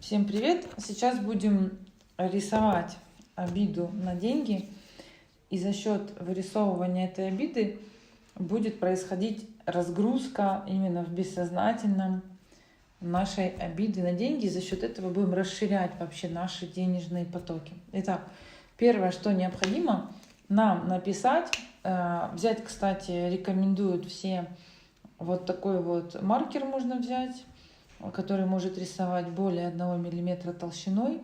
Всем привет! Сейчас будем рисовать обиду на деньги. И за счет вырисовывания этой обиды будет происходить разгрузка именно в бессознательном нашей обиды на деньги. И за счет этого будем расширять вообще наши денежные потоки. Итак, первое, что необходимо, нам написать, взять, кстати, рекомендуют все вот такой вот маркер можно взять, который может рисовать более 1 мм толщиной,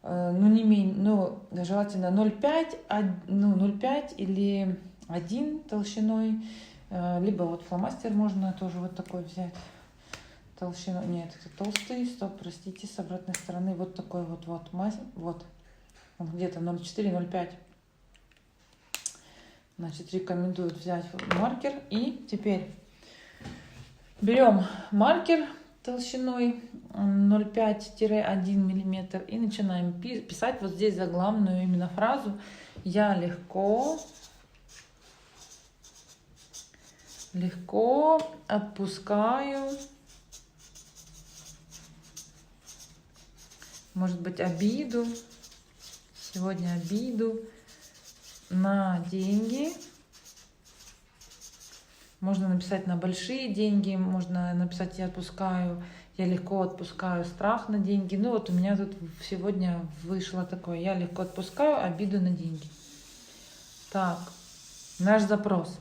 желательно 0,5 или 1 толщиной, либо вот фломастер можно тоже вот такой взять толщину. Нет, это толстый, стоп, простите, с обратной стороны вот такой вот где-то 0,4-0,5. Значит, рекомендуют взять маркер. И теперь берем маркер толщиной 0,5-1 мм и начинаем писать вот здесь заглавную именно фразу: я легко отпускаю, может быть, обиду, сегодня обиду на деньги. Можно написать на большие деньги, можно написать я легко отпускаю страх на деньги. Ну вот у меня тут сегодня вышло такое: я легко отпускаю обиду на деньги. Так, наш запрос.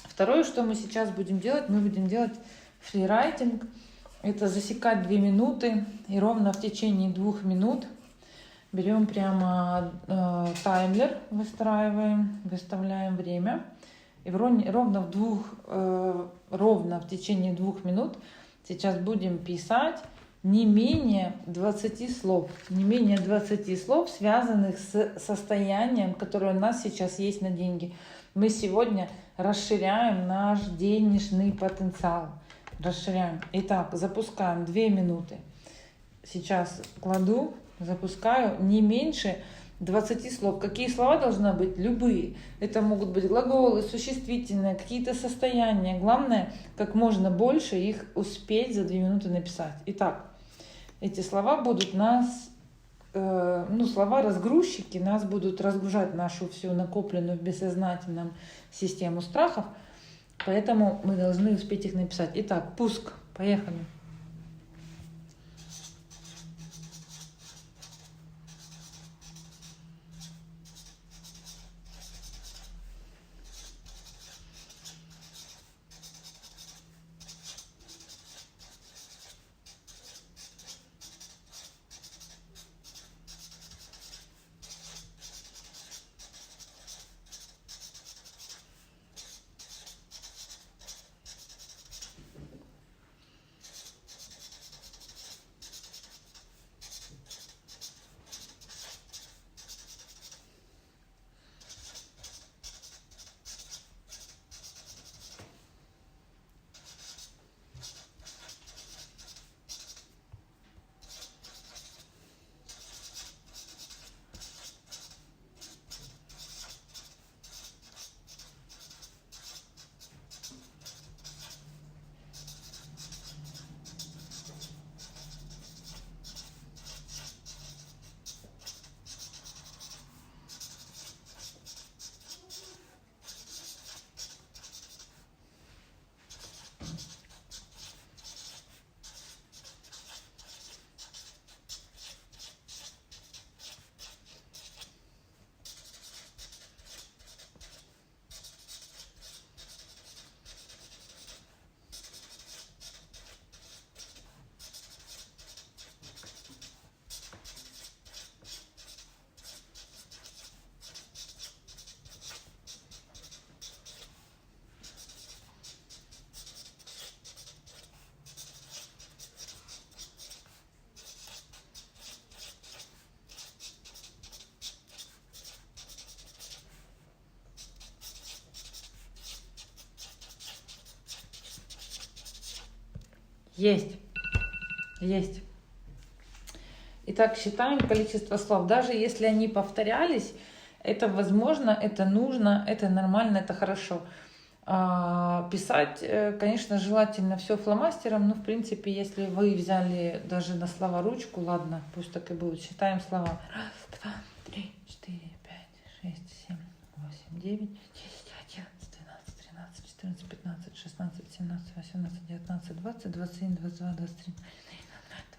Второе, что мы сейчас будем делать, мы будем делать фрирайтинг. Это засекать 2 минуты, и ровно в течение 2 минут берем прямо таймер, выставляем время. И ровно в течение 2 минут сейчас будем писать не менее 20 слов. Не менее 20 слов, связанных с состоянием, которое у нас сейчас есть на деньги. Мы сегодня расширяем наш денежный потенциал. Расширяем. Итак, запускаем 2 минуты. Сейчас кладу, запускаю не меньше 20 слов. Какие слова должны быть? Любые. Это могут быть глаголы, существительные, какие-то состояния. Главное, как можно больше их успеть за 2 минуты написать. Итак, эти слова будут слова-разгрузчики, нас будут разгружать нашу всю накопленную в бессознательном систему страхов. Поэтому мы должны успеть их написать. Итак, пуск. Поехали. Есть. Итак, считаем количество слов. Даже если они повторялись, это возможно, это нужно, это нормально, это хорошо. Писать, конечно, желательно все фломастером, но в принципе, если вы взяли даже на слова ручку, ладно, пусть так и будет. Считаем слова. 1, 2, 3, 4, 5, 6, 7, 8, 9, 10, 11, 12, 13, 14, 15, 16, 17, 18, 19, 20, 21, 22, 23,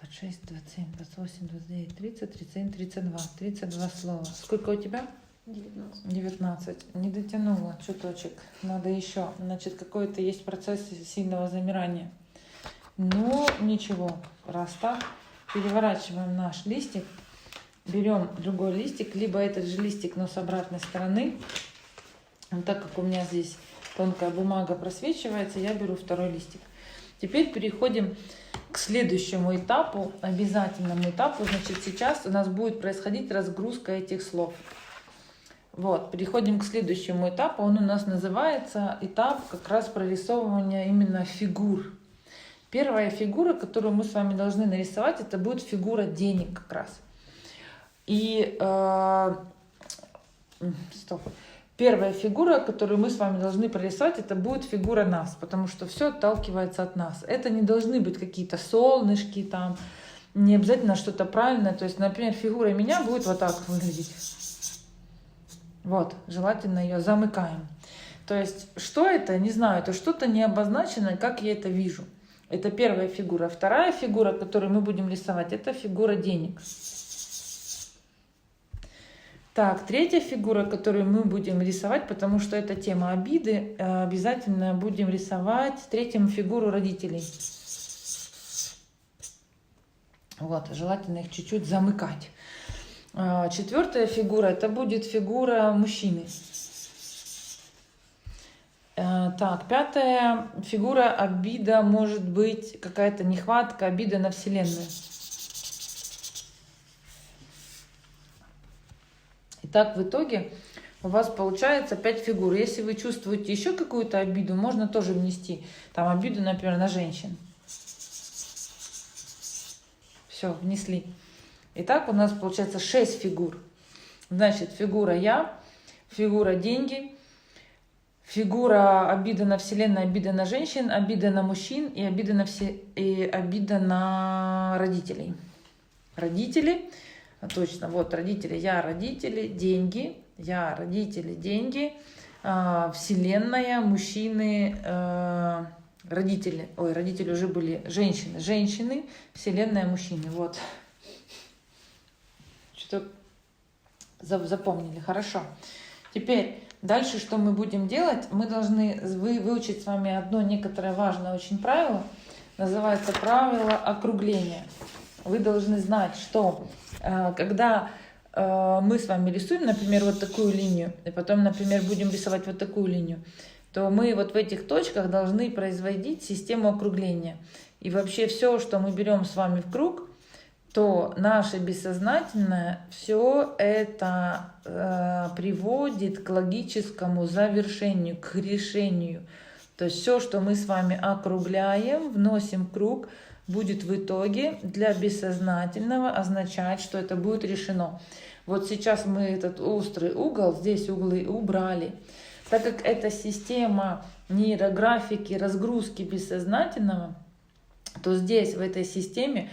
26, 27, 28, 29, 30, 31, 32. 32 слова. Сколько у тебя? 19. Не дотянула чуточек. Надо еще. Значит, какой-то есть процесс сильного замирания. Ну, ничего. Раз так, переворачиваем наш листик. Берем другой листик, либо этот же листик, но с обратной стороны. Вот так как у меня здесь тонкая бумага просвечивается, я беру второй листик. Теперь переходим к следующему этапу, обязательному этапу. Значит, сейчас у нас будет происходить разгрузка этих слов. Вот, переходим к следующему этапу. Он у нас называется этап как раз прорисовывания именно фигур. Первая фигура, которую мы с вами должны нарисовать, это будет фигура денег как раз. И первая фигура, которую мы с вами должны прорисовать, это будет фигура нас, потому что все отталкивается от нас. Это не должны быть какие-то солнышки, там, не обязательно что-то правильное. То есть, например, фигура меня будет вот так выглядеть. Вот, желательно ее замыкаем. То есть, что это? Не знаю, это что-то не обозначенное, как я это вижу. Это первая фигура. Вторая фигура, которую мы будем рисовать, это фигура денег. Так, третья фигура, которую мы будем рисовать, потому что это тема обиды, обязательно будем рисовать третью фигуру родителей. Вот, желательно их чуть-чуть замыкать. Четвертая фигура, это будет фигура мужчины. Так, пятая фигура обида, может быть какая-то нехватка, обида на Вселенную. Итак, в итоге у вас получается 5 фигур. Если вы чувствуете еще какую-то обиду, можно тоже внести там обиду, например, на женщин. Все, внесли. Итак, у нас получается 6 фигур. Значит, фигура я, фигура деньги, фигура обида на Вселенную, обида на женщин, обида на мужчин и обида на родителей. Родители, точно, вот родители, я, родители, деньги, я, родители, деньги, Вселенная, мужчины, родители. Ой, родители уже были женщины, женщины, Вселенная, мужчины. Вот. Что запомнили, хорошо. Теперь дальше, что мы будем делать? Мы должны выучить с вами одно некоторое важное очень правило. Называется правило округления. Вы должны знать, что когда мы с вами рисуем, например, вот такую линию, и потом, например, будем рисовать вот такую линию, то мы вот в этих точках должны производить систему округления. И вообще все, что мы берем с вами в круг, то наше бессознательное все это приводит к логическому завершению, к решению. То есть все, что мы с вами округляем, вносим в круг, будет в итоге для бессознательного означать, что это будет решено. Вот сейчас мы этот острый угол, здесь углы убрали. Так как это система нейрографики, разгрузки бессознательного, то здесь, в этой системе,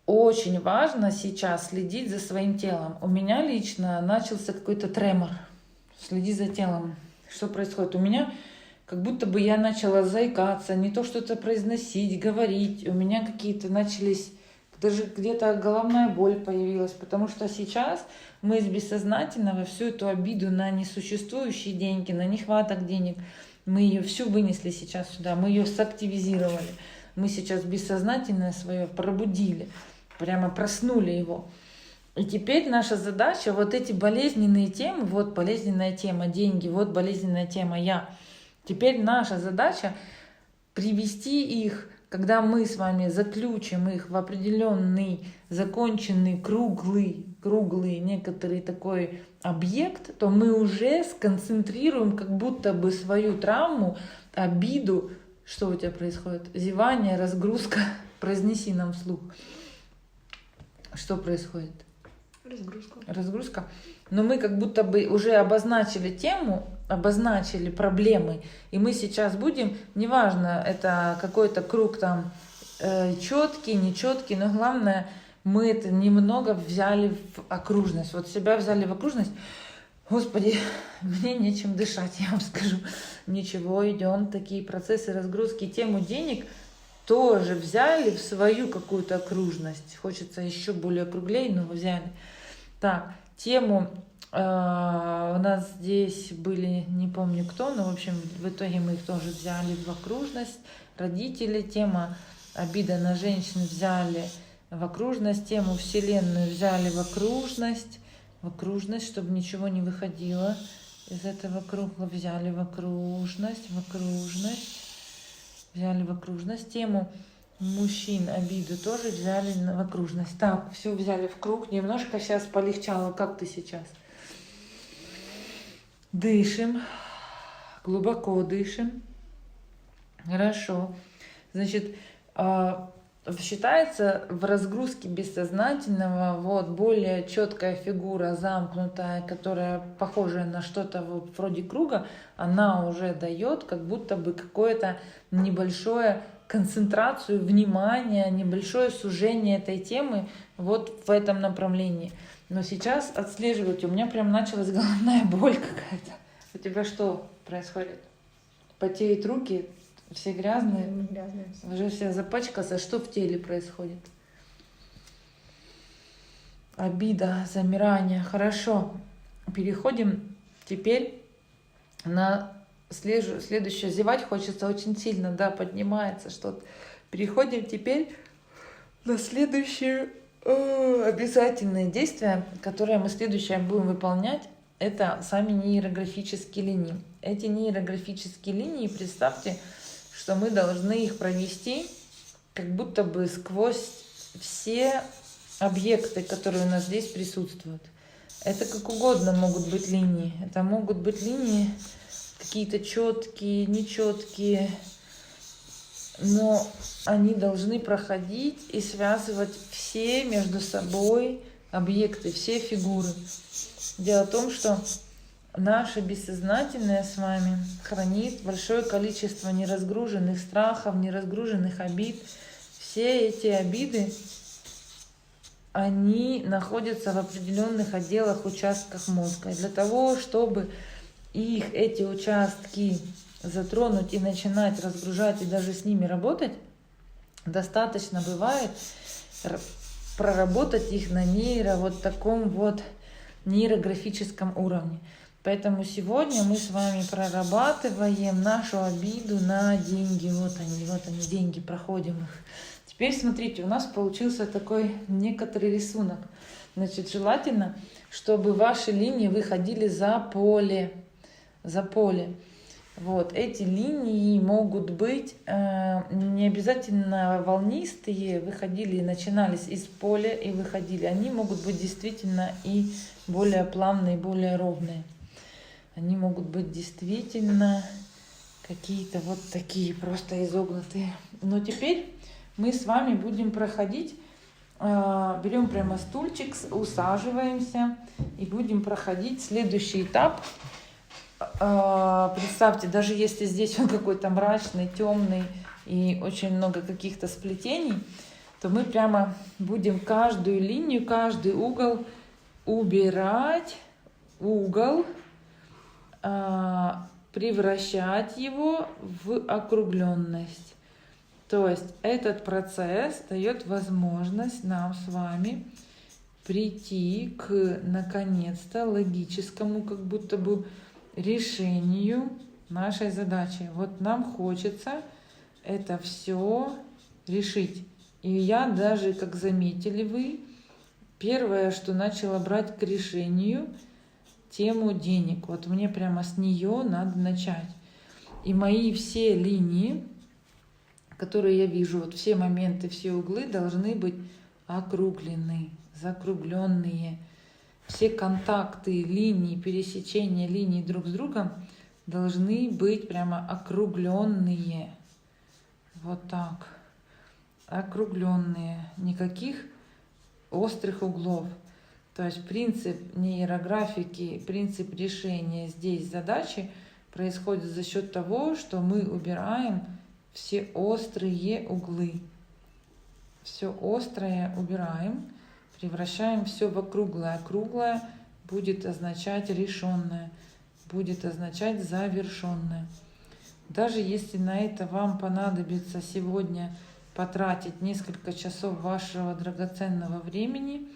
очень важно сейчас следить за своим телом. У меня лично начался какой-то тремор. Следи за телом. Что происходит? У меня как будто бы я начала заикаться, не то что-то произносить, говорить. У меня какие-то начались, даже где-то головная боль появилась. Потому что сейчас мы из бессознательного всю эту обиду на несуществующие деньги, на нехваток денег, мы ее всю вынесли сейчас сюда, мы ее сактивизировали. Мы сейчас бессознательное свое пробудили. Прямо проснули его. И теперь наша задача вот эти болезненные темы, вот болезненная тема деньги, вот болезненная тема я. Теперь наша задача привести их, когда мы с вами заключим их в определенный законченный круглый некоторый такой объект, то мы уже сконцентрируем как будто бы свою травму, обиду. Что у тебя происходит? Зевание, разгрузка. Произнеси нам вслух. Что происходит? Разгрузка. Но мы как будто бы уже обозначили тему, обозначили проблемы, и мы сейчас будем, неважно, это какой-то круг там четкий, нечеткий, но главное, мы это немного взяли в окружность. Вот себя взяли в окружность. Господи, мне нечем дышать, я вам скажу. Ничего, идем, такие процессы разгрузки. Тему денег тоже взяли в свою какую-то окружность. Хочется еще более округлей, но взяли. Так, тему у нас здесь были, не помню кто, но в общем в итоге мы их тоже взяли в окружность. Родители, тема обида на женщин взяли в окружность, тему вселенную взяли в окружность, чтобы ничего не выходило из этого круга, взяли в окружность, взяли в окружность, тему мужчин обиду тоже взяли в окружность. Так, все взяли в круг, немножко сейчас полегчало. Как ты сейчас? Дышим, глубоко дышим. Хорошо. Значит, считается в разгрузке бессознательного вот более четкая фигура, замкнутая, которая похожая на что-то вроде круга, она уже дает как будто бы какое-то небольшое концентрацию внимания, небольшое сужение этой темы вот в этом направлении. Но сейчас отслеживайте, у меня прям началась головная боль какая-то. У тебя что происходит? Потеют руки? Все грязные? Грязные. Уже все запачкался. Что в теле происходит? Обида, замирание. Хорошо. Переходим теперь на следующее. Зевать хочется очень сильно, да, поднимается что-то. Переходим теперь на следующее обязательное действие, которое мы следующее будем выполнять. Это сами нейрографические линии. Эти нейрографические линии, представьте, что мы должны их провести как будто бы сквозь все объекты, которые у нас здесь присутствуют. Это как угодно могут быть линии. Это могут быть линии какие-то четкие, нечеткие, но они должны проходить и связывать все между собой объекты, все фигуры. Дело в том, что наше бессознательное с вами хранит большое количество неразгруженных страхов, неразгруженных обид. Все эти обиды, они находятся в определенных отделах, участках мозга. И для того, чтобы эти участки затронуть и начинать разгружать и даже с ними работать, достаточно бывает проработать их на вот таком вот нейрографическом уровне. Поэтому сегодня мы с вами прорабатываем нашу обиду на деньги. Вот они, деньги, проходим их. Теперь смотрите, у нас получился такой некоторый рисунок. Значит, желательно, чтобы ваши линии выходили за поле. Вот, эти линии могут быть не обязательно волнистые, выходили и начинались из поля и выходили. Они могут быть действительно и более плавные, более ровные. Они могут быть действительно какие-то вот такие, просто изогнутые. Но теперь мы с вами будем проходить, берем прямо стульчик, усаживаемся и будем проходить следующий этап. Представьте, даже если здесь он какой-то мрачный, темный и очень много каких-то сплетений, то мы прямо будем каждую линию, каждый угол убирать, превращать его в округленность. То есть этот процесс дает возможность нам с вами прийти к, наконец-то, логическому как будто бы решению нашей задачи. Вот нам хочется это все решить. И я даже, как заметили вы, первое, что начала брать к решению, тему денег. Вот мне прямо с нее надо начать. И мои все линии, которые я вижу, вот все моменты, все углы должны быть округлены, закругленные. Все контакты, линии, пересечения линий друг с другом должны быть прямо округленные. Вот так. Округленные. Никаких острых углов. То есть принцип нейрографики, принцип решения здесь задачи происходит за счет того, что мы убираем все острые углы. Все острое убираем, превращаем все в округлое. Круглое будет означать решенное, будет означать завершенное. Даже если на это вам понадобится сегодня потратить несколько часов вашего драгоценного времени,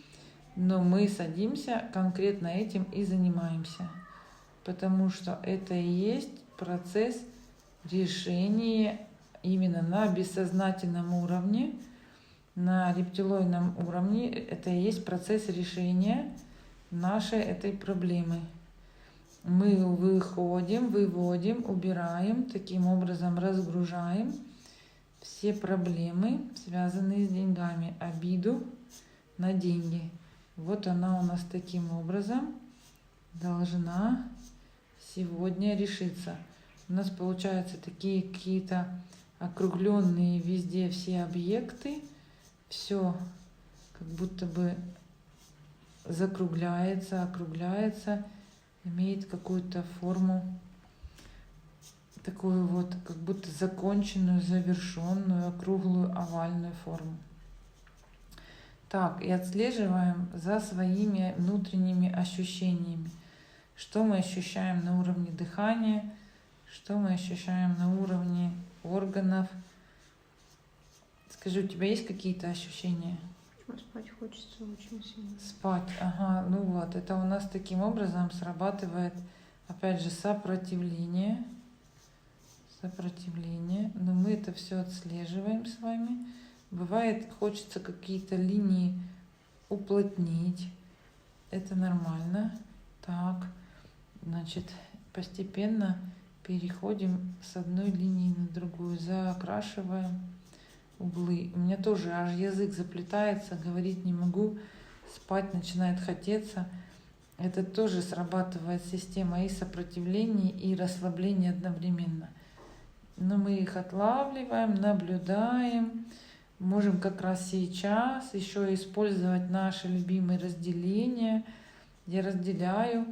но мы садимся конкретно этим и занимаемся. Потому что это и есть процесс решения именно на бессознательном уровне, на рептилоидном уровне. Это и есть процесс решения нашей этой проблемы. Мы выходим, выводим, убираем, таким образом разгружаем все проблемы, связанные с деньгами, обиду на деньги. Вот она у нас таким образом должна сегодня решиться. У нас получаются такие какие-то округленные везде все объекты, все как будто бы закругляется, округляется, имеет какую-то форму, такую вот как будто законченную, завершенную, округлую, овальную форму. Так, и отслеживаем за своими внутренними ощущениями. Что мы ощущаем на уровне дыхания, что мы ощущаем на уровне органов. Скажи, у тебя есть какие-то ощущения? Спать хочется очень сильно. Спать, ага, ну вот, это у нас таким образом срабатывает, опять же, сопротивление, но мы это все отслеживаем с вами. Бывает, хочется какие-то линии уплотнить, это нормально. Так, значит, постепенно переходим с одной линии на другую, закрашиваем углы. У меня тоже аж язык заплетается, говорить не могу, спать начинает хотеться. Это тоже срабатывает система и сопротивления, и расслабления одновременно. Но мы их отлавливаем, наблюдаем. Можем как раз сейчас еще использовать наши любимые разделения. Я разделяю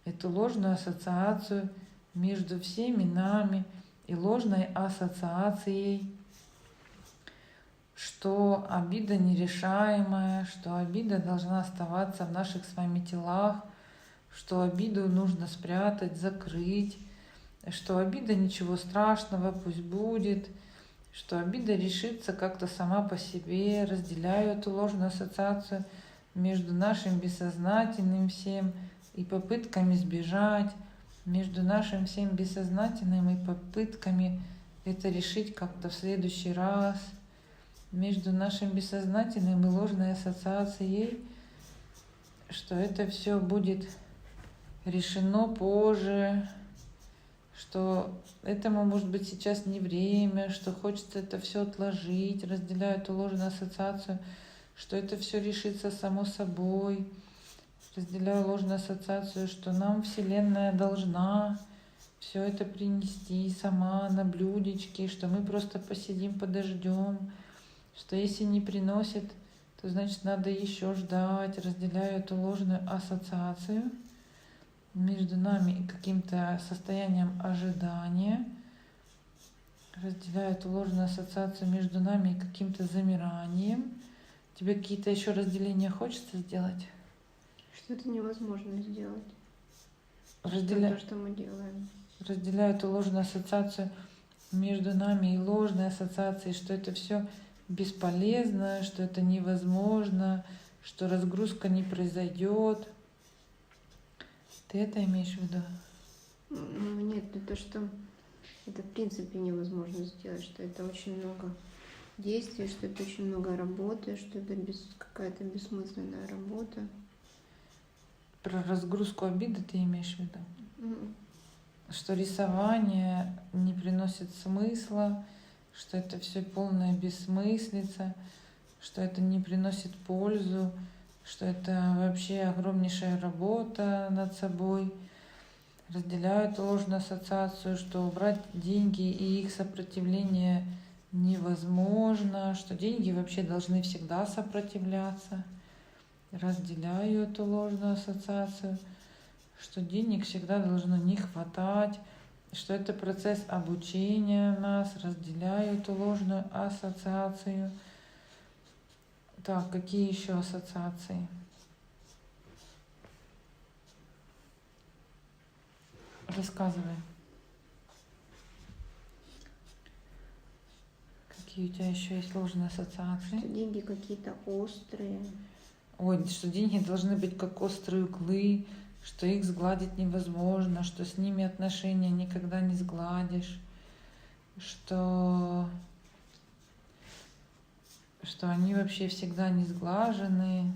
эту ложную ассоциацию между всеми нами и ложной ассоциацией, что обида нерешаемая, что обида должна оставаться в наших с вами телах, что обиду нужно спрятать, закрыть, что обида ничего страшного, пусть будет, что обида решится как-то сама по себе. Разделяю эту ложную ассоциацию между нашим бессознательным всем и попытками сбежать, между нашим всем бессознательным и попытками это решить как-то в следующий раз, между нашим бессознательным и ложной ассоциацией, что это все будет решено позже, что этому может быть сейчас не время, что хочется это все отложить. Разделяю эту ложную ассоциацию, что это все решится само собой. Разделяю ложную ассоциацию, что нам Вселенная должна все это принести сама на блюдечке, что мы просто посидим, подождем, что если не приносит, то значит надо еще ждать. Разделяю эту ложную ассоциацию между нами и каким-то состоянием ожидания. Разделяю эту ложную ассоциацию между нами и каким-то замиранием. Тебе какие-то еще разделения хочется сделать? Что это невозможно сделать. То, что мы делаем. Разделяю эту ложную ассоциацию между нами и ложной ассоциацией, что это все бесполезно, что это невозможно, что разгрузка не произойдет. Ты это имеешь в виду? Нет, это то, что это в принципе невозможно сделать, что это очень много действий, что это очень много работы, что это какая-то бессмысленная работа. Про разгрузку обиды ты имеешь в виду? Что рисование не приносит смысла, что это все полная бессмыслица, что это не приносит пользу, что это вообще огромнейшая работа над собой. Разделяю эту ложную ассоциацию, что убрать деньги и их сопротивление невозможно, что деньги вообще должны всегда сопротивляться. Разделяю эту ложную ассоциацию, что денег всегда должно не хватать, что это процесс обучения нас. Разделяю эту ложную ассоциацию. Так, какие еще ассоциации? Рассказывай. Какие у тебя еще есть ложные ассоциации? Что деньги какие-то острые. Ой, что деньги должны быть как острые углы, что их сгладить невозможно, что с ними отношения никогда не сгладишь, что они вообще всегда не сглажены.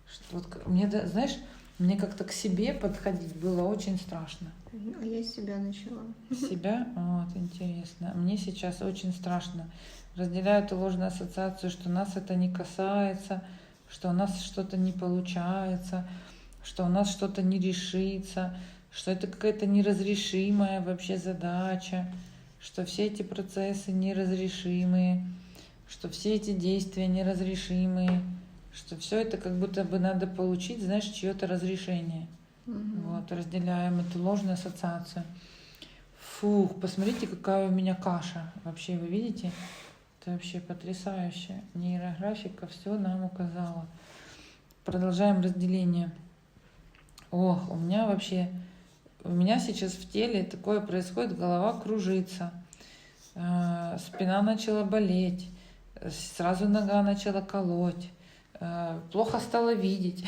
Что вот мне, знаешь, мне как-то к себе подходить было очень страшно. А я с себя начала. Себя? Вот, интересно. Мне сейчас очень страшно. Разделяю эту ложную ассоциацию, что нас это не касается, что у нас что-то не получается, что у нас что-то не решится, что это какая-то неразрешимая вообще задача, что все эти процессы неразрешимые, что все эти действия неразрешимые, что все это как будто бы надо получить, знаешь, чье-то разрешение. Вот, разделяем эту ложную ассоциацию. Фух, посмотрите, какая у меня каша. Вообще, вы видите? Это вообще потрясающе. Нейрографика все нам указала. Продолжаем разделение. Ох, у меня сейчас в теле такое происходит, голова кружится, спина начала болеть, сразу нога начала колоть, плохо стало видеть.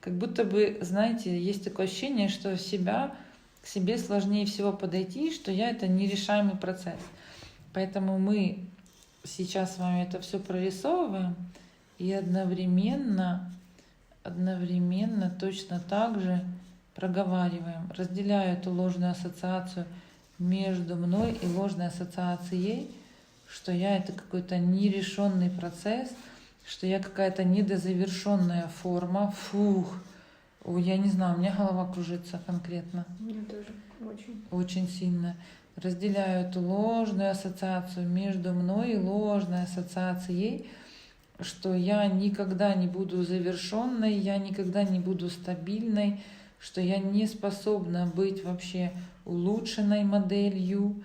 Как будто бы, знаете, есть такое ощущение, что к себе сложнее всего подойти, что это нерешаемый процесс. Поэтому мы сейчас с вами это все прорисовываем и одновременно точно так же проговариваем. Разделяю эту ложную ассоциацию между мной и ложной ассоциацией, что это какой-то нерешенный процесс, что я какая-то недозавершенная форма. Фух, я не знаю, у меня голова кружится конкретно. У меня тоже очень. Очень сильно. Разделяю эту ложную ассоциацию между мной и ложной ассоциацией, что я никогда не буду завершенной, я никогда не буду стабильной, что я не способна быть вообще улучшенной моделью,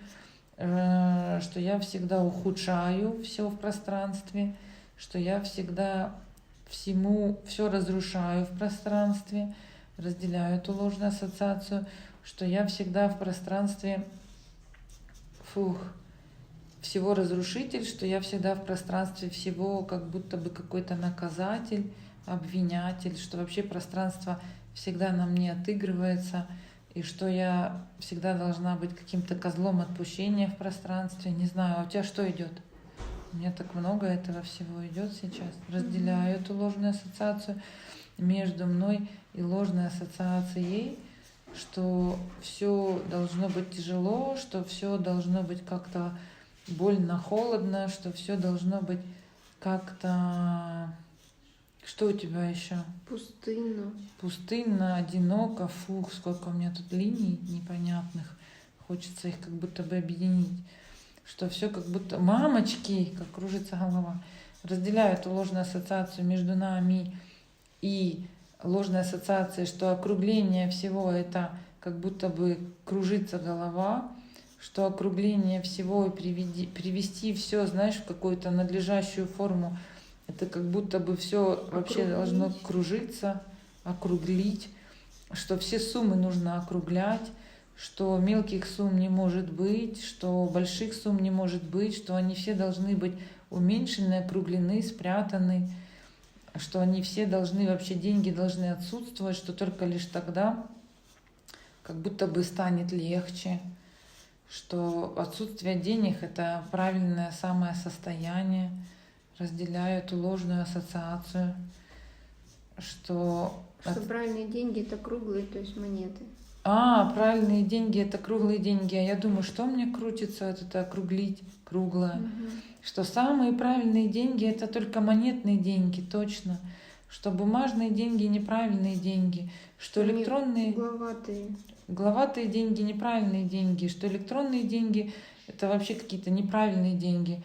что я всегда ухудшаю все в пространстве, что я всегда все разрушаю в пространстве, разделяю эту ложную ассоциацию, что я всегда в пространстве всего разрушитель, что я всегда в пространстве всего как будто бы какой-то наказатель, обвинятель, что вообще пространство всегда на мне отыгрывается, и что я всегда должна быть каким-то козлом отпущения в пространстве. Не знаю, а у тебя что идет? У меня так много этого всего идет сейчас. Разделяю эту ложную ассоциацию между мной и ложной ассоциацией, что все должно быть тяжело, что все должно быть как-то больно, холодно, что все должно быть как-то... Что у тебя еще? Пустынно. Пустынно, одиноко. Фух, сколько у меня тут линий непонятных. Хочется их как будто бы объединить. Что все как будто... Мамочки, как кружится голова. Разделяю эту ложную ассоциацию между нами и ложной ассоциацией, что округление всего это как будто бы кружится голова, что округление всего и привести все, знаешь, в какую-то надлежащую форму, это как будто бы все вообще должно кружиться, округлить, что все суммы нужно округлять, что мелких сумм не может быть, что больших сумм не может быть, что они все должны быть уменьшены, округлены, спрятаны, что они все должны, вообще деньги должны отсутствовать, что только лишь тогда как будто бы станет легче, что отсутствие денег – это правильное самое состояние. Разделяю эту ложную ассоциацию, что правильные деньги – это круглые, то есть монеты. Правильные деньги – это круглые деньги. А я думаю, что мне крутится это округлить, круглое. Что самые правильные деньги – это только монетные деньги, точно. Что бумажные деньги – неправильные деньги. Что электронные… Угловатые деньги – неправильные деньги. Что электронные деньги – это вообще какие-то неправильные деньги.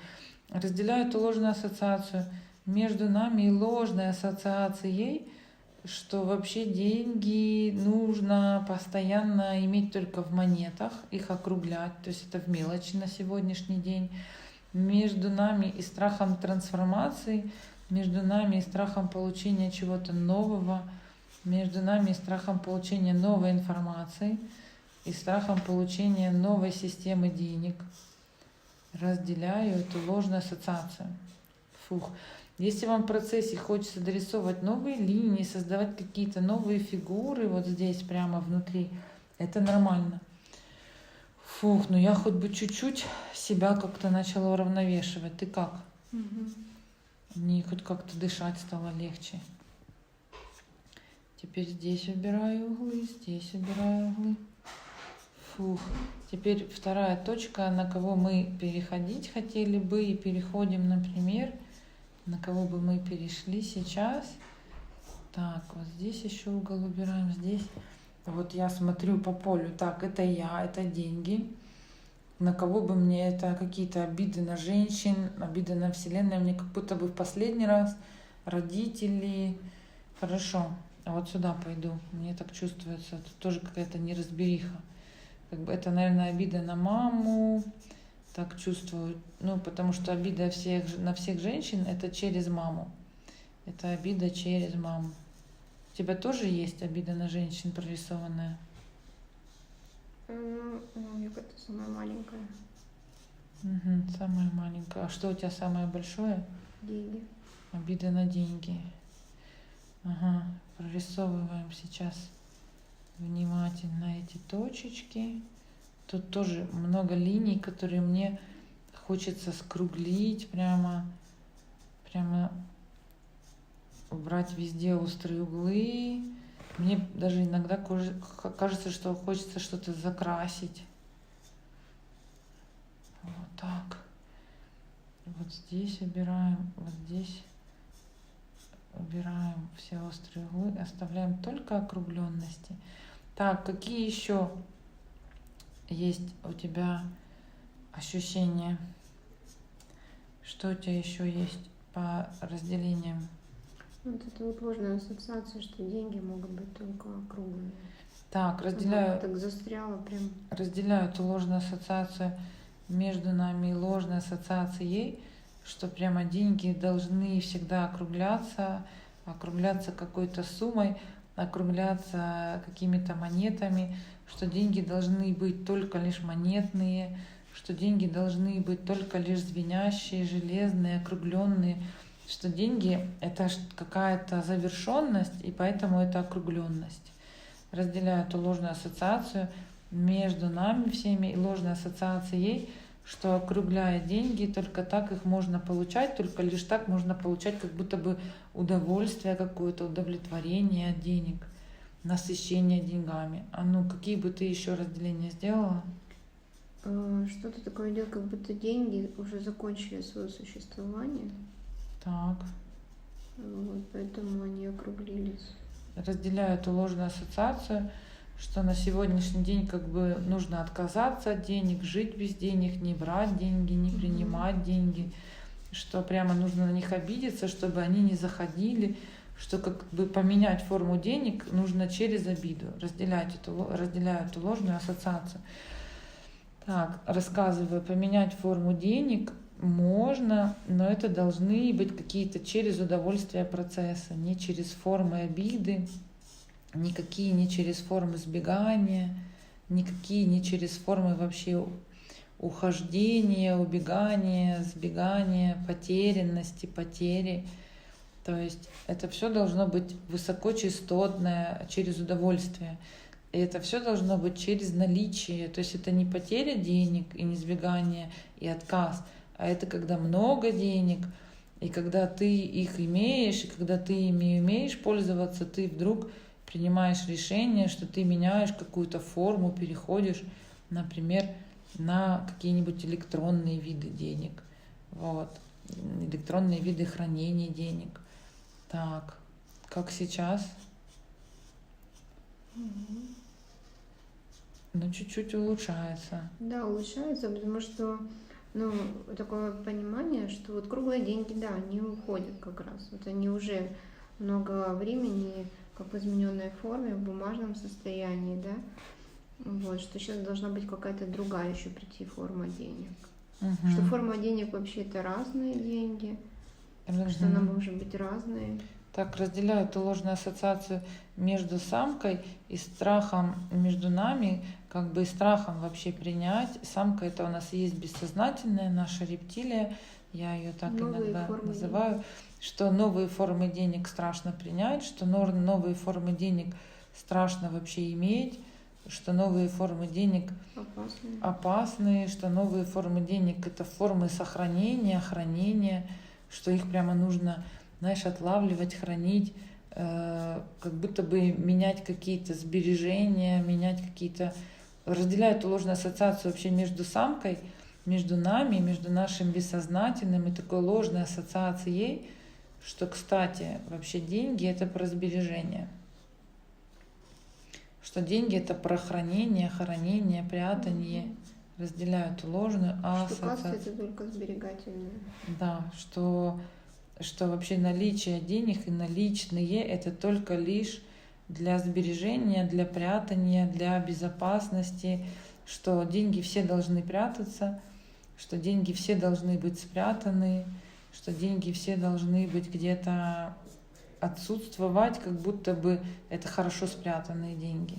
Разделяю эту ложную ассоциацию между нами ложной ассоциацией, что вообще деньги нужно постоянно иметь только в монетах, их округлять, то есть это в мелочи на сегодняшний день. Между нами и страхом трансформации, между нами и страхом получения чего-то нового, между нами и страхом получения новой информации и страхом получения новой системы денег. Разделяю эту ложную ассоциацию. Фух. Если вам в процессе хочется дорисовать новые линии, создавать какие-то новые фигуры вот здесь прямо внутри, это нормально. Фух, ну я хоть бы чуть-чуть себя как-то начала уравновешивать. Ты как? Мне хоть как-то дышать стало легче. Теперь здесь убираю углы, здесь убираю углы. Фух. Теперь вторая точка, на кого мы переходить хотели бы, и переходим, например, на кого бы мы перешли сейчас. Так, вот здесь еще угол убираем, здесь. Вот я смотрю по полю. Так, это я, это деньги. На кого бы мне это какие-то обиды на женщин, обиды на Вселенную, мне как будто бы в последний раз родители. Хорошо, а вот сюда пойду. Мне так чувствуется, тут тоже какая-то неразбериха. Как бы это, наверное, обида на маму. Так чувствую. Ну, потому что обида на всех женщин это через маму. Это обида через маму. У тебя тоже есть обида на женщин прорисованная? Ну, я как-то самая маленькая. Угу, самая маленькая. А что у тебя самое большое? Деньги. Обида на деньги. Ага, прорисовываем сейчас внимательно эти точечки. Тут тоже много линий, которые мне хочется скруглить, прямо убрать везде острые углы. Мне даже иногда кажется, что хочется что-то закрасить. Вот так. Вот здесь убираем, вот здесь убираем все острые углы, оставляем только округленности. Так, какие еще есть у тебя ощущения? Что у тебя еще есть по разделениям? Вот это вот ложная ассоциация, что деньги могут быть только округлыми. Так, Она так застряла прям. разделяю эту ложную ассоциацию между нами и ложной ассоциацией, что прямо деньги должны всегда округляться какой-то суммой, округляться какими-то монетами, что деньги должны быть только лишь монетные, что деньги должны быть только лишь звенящие, железные, округленные, что деньги — это какая-то завершенность, и поэтому это округленность. Разделяю эту ложную ассоциацию между нами всеми и ложной ассоциацией, что округляя деньги, только так их можно получать, только лишь так можно получать как будто бы удовольствие какое-то, удовлетворение от денег, насыщение деньгами. А ну, какие бы ты еще разделения сделала? Что-то такое идет, как будто деньги уже закончили свое существование. Так. Вот, поэтому они округлились. Разделяю эту ложную ассоциацию, что на сегодняшний день как бы нужно отказаться от денег, жить без денег, не брать деньги, не принимать деньги, что прямо нужно на них обидеться, чтобы они не заходили, что как бы поменять форму денег нужно через обиду. Разделяю эту ложную ассоциацию. Так, рассказываю, поменять форму денег можно, но это должны быть какие-то через удовольствие процесса, не через формы обиды, никакие не через формы сбегания, никакие не через формы вообще ухождения, убегания, сбегания, потерянности, потери. То есть это все должно быть высокочастотное, через удовольствие. И это все должно быть через наличие. То есть это не потеря денег и не сбегание и отказ, а это когда много денег, и когда ты их имеешь, и когда ты ими умеешь пользоваться, ты вдруг принимаешь решение, что ты меняешь какую-то форму, переходишь, например, на какие-нибудь электронные виды денег. Вот. Электронные виды хранения денег. Так, как сейчас? Ну, чуть-чуть улучшается. Да, улучшается, потому что Ну, такое понимание, что вот круглые деньги, да, они уходят как раз. Вот они уже много времени, как в измененной форме, в бумажном состоянии, да. Вот, что сейчас должна быть какая-то другая еще прийти форма денег. Что форма денег вообще это разные деньги, что она может быть разной. Так, разделяю эту ложную ассоциацию между самкой и страхом между нами, как бы и страхом вообще принять. Самка это у нас есть бессознательная, наша рептилия, я ее так Новые иногда формы называю, что новые формы денег страшно принять, что новые формы денег страшно вообще иметь, что новые формы денег опасные, что новые формы денег это формы сохранения, хранения, что их прямо нужно, знаешь, отлавливать, хранить, как будто бы менять какие-то сбережения, менять какие-то... Разделяю эту ложную ассоциацию вообще между самкой, между нами, между нашим бессознательным и такой ложной ассоциацией, что, кстати, вообще деньги — это про сбережение. Что деньги — это про хранение, прятание. Разделяю эту ложную ассоциацию. Что касса — это только сберегательное. Да, что вообще наличие денег и наличные — это только лишь для сбережения, для прятания, для безопасности, что деньги все должны прятаться, что деньги все должны быть спрятаны, что деньги все должны быть где-то отсутствовать, как будто бы это хорошо спрятанные деньги.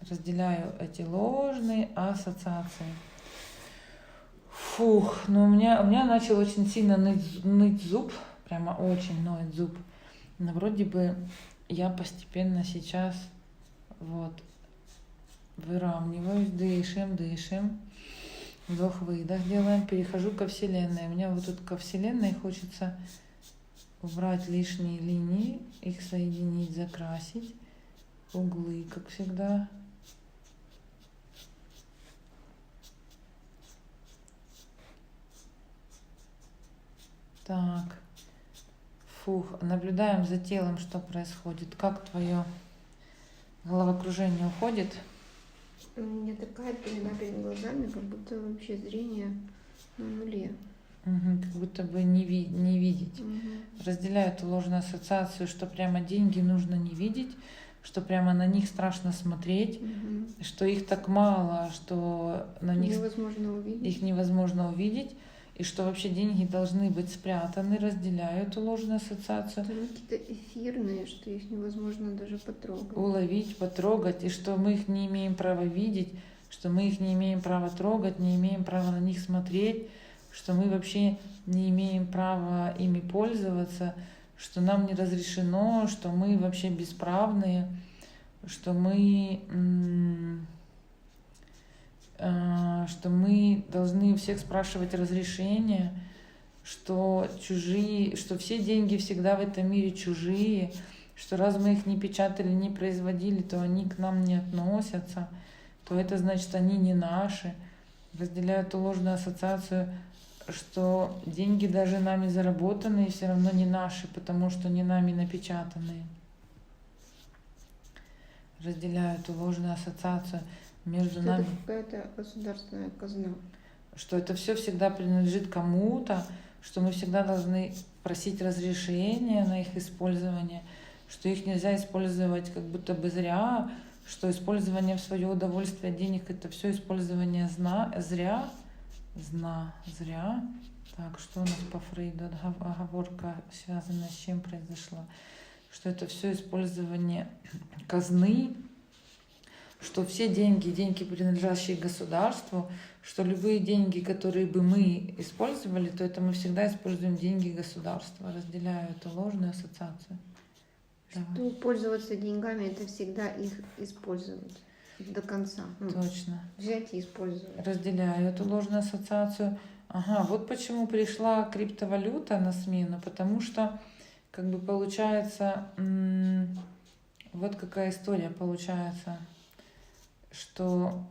Разделяю эти ложные ассоциации. Фух, но у меня начал очень сильно ныть зуб, прямо очень ноет зуб. Но вроде бы я постепенно сейчас вот выравниваюсь, дышим, вдох-выдох делаем, перехожу ко Вселенной. У меня вот тут ко Вселенной хочется убрать лишние линии, их соединить, закрасить, углы, как всегда. Так, фух, наблюдаем за телом, что происходит. Как твое головокружение уходит? У меня такая пелена перед глазами, как будто вообще зрение на нуле. Как будто бы не видеть. Разделяю эту ложную ассоциацию, что прямо деньги нужно не видеть, что прямо на них страшно смотреть, что их так мало, что на них их невозможно увидеть, и что вообще деньги должны быть спрятаны. Разделяю эту ложную ассоциацию. Они какие-то эфирные, что их невозможно даже потрогать. Уловить, потрогать, и что мы их не имеем права видеть, что мы их не имеем права трогать, не имеем права на них смотреть, что мы вообще не имеем права ими пользоваться, что нам не разрешено, что мы вообще бесправные, что мы должны у всех спрашивать разрешение, что что все деньги всегда в этом мире чужие, что раз мы их не печатали, не производили, то они к нам не относятся, то это значит, они не наши. Разделяю эту ложную ассоциацию, что деньги даже нами заработанные все равно не наши, потому что не нами напечатанные. Разделяю эту ложную ассоциацию между нами. Это какая-то государственная казна. Что это все всегда принадлежит кому-то, что мы всегда должны просить разрешения на их использование, что их нельзя использовать как будто бы зря, что использование в свое удовольствие денег — это все использование зря. Так, что у нас по Фрейду? Оговорка, связанная с чем произошла? Что это все использование казны, что все деньги, принадлежащие государству, что любые деньги, которые бы мы использовали, то это мы всегда используем деньги государства. Разделяю эту ложную ассоциацию. Что пользоваться деньгами — это всегда их использовать до конца. Точно. Взять и использовать. Разделяю эту ложную ассоциацию. Ага, вот почему пришла криптовалюта на смену, потому что как бы получается, вот какая история получается, что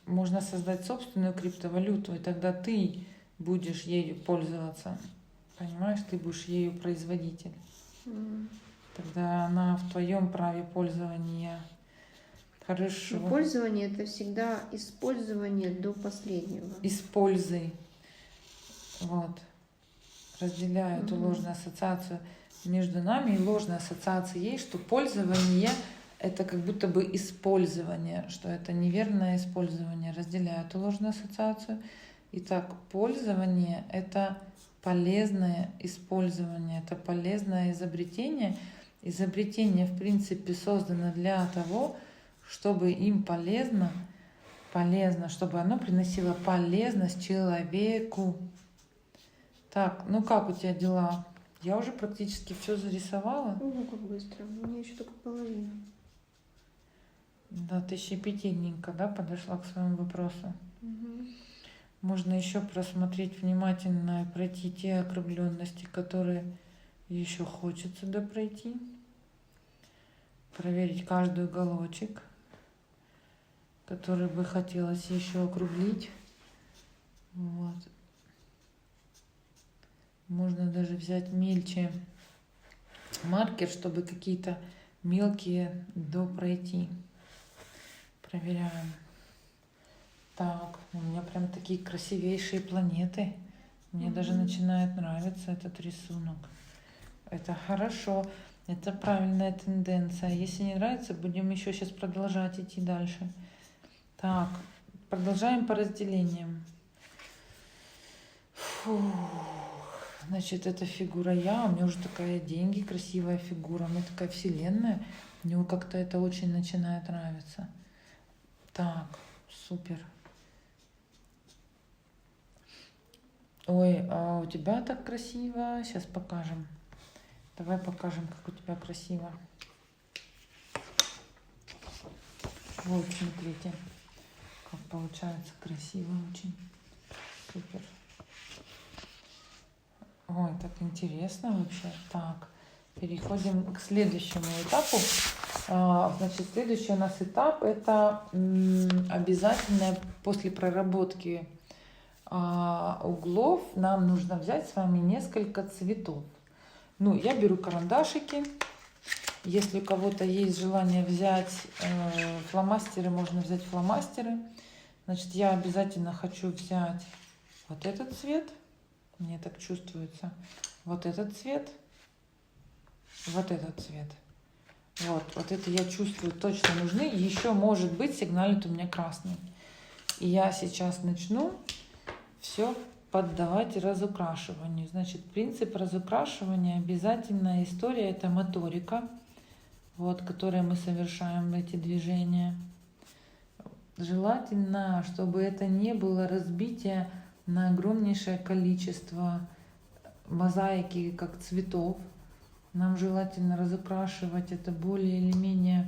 можно создать собственную криптовалюту, и тогда ты будешь ею пользоваться, понимаешь, ты будешь ею производитель. Тогда она в твоем праве пользования. Хорошо. Но пользование — это всегда использование до последнего. Используй. Вот. Разделяю эту Мгм. ложную ассоциацию между нами. И ложная ассоциация есть, что пользование — это как будто бы использование, что это неверное использование. Разделяю эту ложную ассоциацию. Итак, пользование — это полезное использование, это полезное изобретение. Изобретение, в принципе, создано для того, чтобы им полезно, чтобы оно приносило полезность человеку. Так, ну как у тебя дела? Я уже практически все зарисовала. Ого, как быстро. У меня еще только половина. Да, ты щепетильненько, да, подошла к своему вопросу. Мгм. Можно еще просмотреть внимательно и пройти те округленности, которые еще хочется допройти. Проверить каждый уголочек, который бы хотелось еще округлить. Вот. Можно даже взять мельче маркер, чтобы какие-то мелкие допройти. Проверяем. Так, у меня прям такие красивейшие планеты. Мне даже начинает нравиться этот рисунок. Это хорошо. Это правильная тенденция. Если не нравится, будем еще сейчас продолжать идти дальше. Так, продолжаем по разделениям. Фух. Значит, это фигура я. У меня уже такая деньги, красивая фигура. У меня такая вселенная. Мне как-то это очень начинает нравиться. Так, супер. Ой, а у тебя так красиво. Сейчас покажем. Давай покажем, как у тебя красиво. Вот, смотрите, как получается красиво очень. Супер. Ой, так интересно вообще. Так, переходим к следующему этапу. Значит, следующий у нас этап — это обязательно после проработки углов нам нужно взять с вами несколько цветов. Ну, я беру карандашики. Если у кого-то есть желание взять фломастеры, можно взять фломастеры. Значит, я обязательно хочу взять вот этот цвет. Мне так чувствуется. Вот этот цвет. Вот этот цвет. Вот это я чувствую, точно нужны. Еще, может быть, сигналит у меня красный. И я сейчас начну все поддавать разукрашиванию. Значит, принцип разукрашивания, обязательная история — это моторика, вот, которой мы совершаем эти движения. Желательно, чтобы это не было разбитие на огромнейшее количество мозаики, как цветов. Нам желательно разукрашивать это более или менее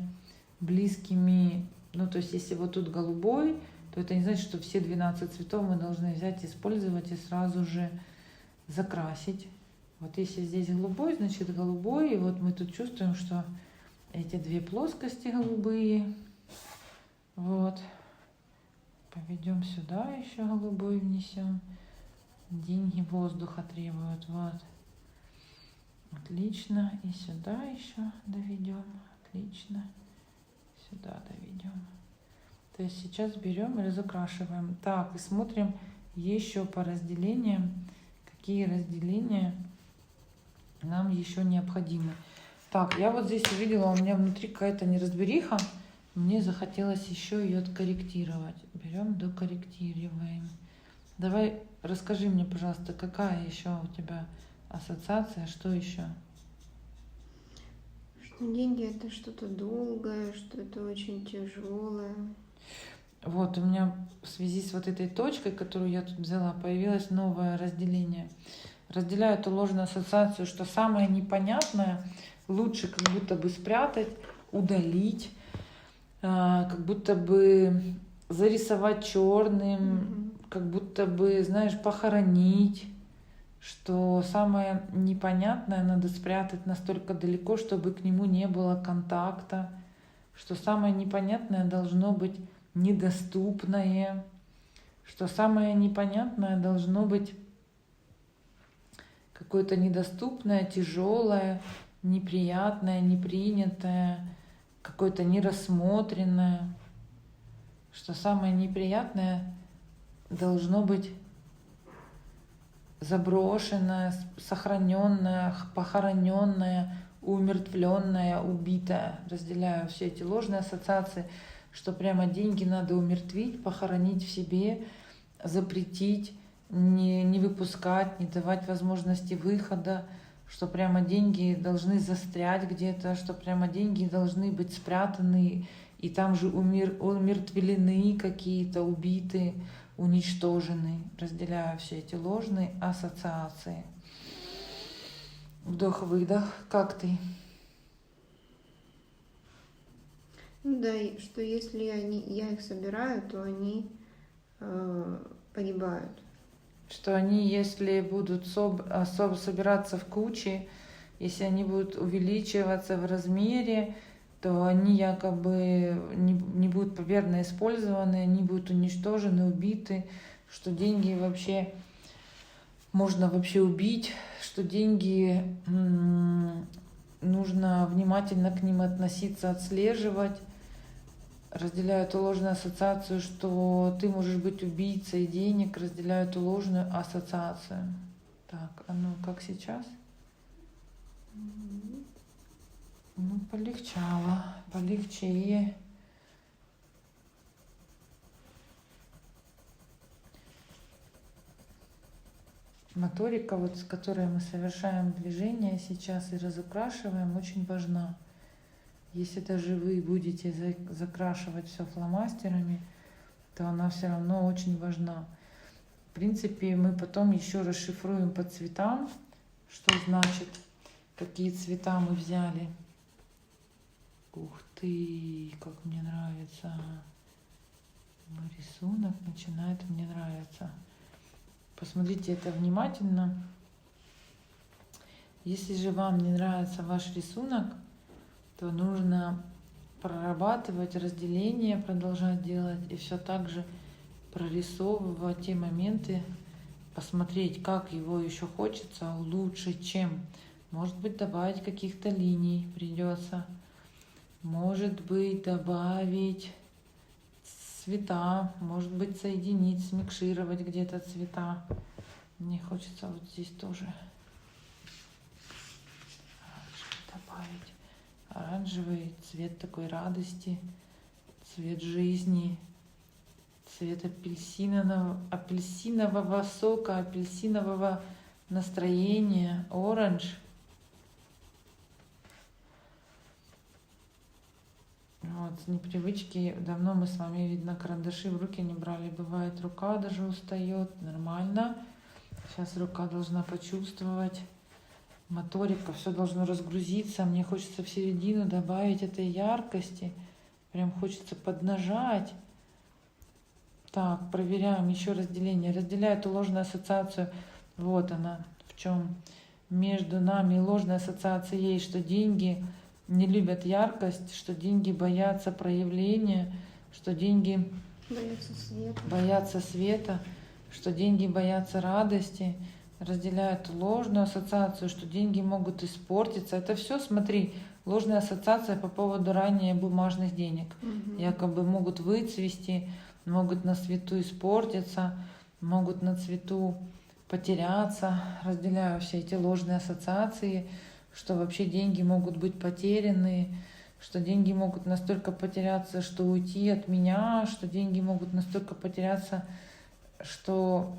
близкими. Ну, то есть, если вот тут голубой, то это не значит, что все 12 цветов мы должны взять, использовать и сразу же закрасить. Вот если здесь голубой, значит голубой. И вот мы тут чувствуем, что эти две плоскости голубые. Вот. Поведем сюда еще голубой внесем. Деньги воздуха требуют. Вот. Отлично. И сюда еще доведем. Отлично. Сюда доведем. То есть сейчас берем и разукрашиваем. Так, и смотрим еще по разделениям, какие разделения нам еще необходимы. Так, я вот здесь увидела, у меня внутри какая-то неразбериха. Мне захотелось еще ее откорректировать. Берем, докорректируем. Давай, расскажи мне, пожалуйста, какая еще у тебя ассоциация, что еще? Что деньги — это что-то долгое, что это очень тяжелое. Вот, у меня в связи с вот этой точкой, которую я тут взяла, появилось новое разделение. Разделяю эту ложную ассоциацию, что самое непонятное лучше как будто бы спрятать, удалить, как будто бы зарисовать черным, как будто бы, знаешь, похоронить, что самое непонятное надо спрятать настолько далеко, чтобы к нему не было контакта, что самое непонятное должно быть недоступное, что самое непонятное должно быть какое-то недоступное, тяжелое, неприятное, непринятое. какое-то нерассмотренное, что самое неприятное должно быть заброшенное, сохраненное, похороненное, умертвленное, убитое. Разделяю все эти ложные ассоциации, что прямо деньги надо умертвить, похоронить в себе, запретить, не выпускать, не давать возможности выхода, что прямо деньги должны застрять где-то, что прямо деньги должны быть спрятаны и там же умертвлены какие-то, убиты, уничтожены. Разделяю все эти ложные ассоциации. Вдох-выдох. Как ты? Ну да, и что если я их собираю, то они погибают. Что они, если будут собираться в кучи, если они будут увеличиваться в размере, то они якобы не будут верно использованы, они будут уничтожены, убиты, что деньги вообще можно вообще убить, что деньги нужно внимательно к ним относиться, отслеживать. Разделяю эту ложную ассоциацию, что ты можешь быть убийцей денег, разделяю эту ложную ассоциацию. Так, а ну как сейчас? Ну, полегчало, полегчее. Моторика, вот, с которой мы совершаем движение сейчас и разукрашиваем, очень важна. Если даже вы будете закрашивать все фломастерами, то она все равно очень важна. В принципе, мы потом еще расшифруем по цветам, что значит, какие цвета мы взяли. Ух ты, как мне нравится. Мой рисунок начинает мне нравиться. Посмотрите это внимательно. Если же вам не нравится ваш рисунок, то нужно прорабатывать разделение, продолжать делать и все так же прорисовывать те моменты, посмотреть, как его еще хочется улучшить, чем. Может быть, добавить каких-то линий придется. Может быть, добавить цвета, может быть, соединить, смикшировать где-то цвета. Мне хочется вот здесь тоже добавить. Оранжевый цвет такой радости, цвет жизни, цвет апельсинового сока, апельсинового настроения, оранж. Вот, с непривычки давно мы с вами, видно, карандаши в руки не брали. Бывает, рука даже устает, нормально. Сейчас рука должна почувствовать. Моторика, все должно разгрузиться. Мне хочется в середину добавить этой яркости. Прям хочется поднажать. Так, проверяем еще разделение. Разделяю эту ложную ассоциацию. Вот она, в чем между нами ложная ассоциация есть, что деньги не любят яркость, что деньги боятся проявления, что деньги боятся света, что деньги боятся радости. Разделяют ложную ассоциацию, что деньги могут испортиться. Это все, смотри, ложная ассоциация по поводу ранее бумажных денег. Якобы могут выцвести, могут на свету испортиться, могут на цвету потеряться. Разделяю все эти ложные ассоциации, что вообще деньги могут быть потеряны, что деньги могут настолько потеряться, что уйти от меня, что деньги могут настолько потеряться, что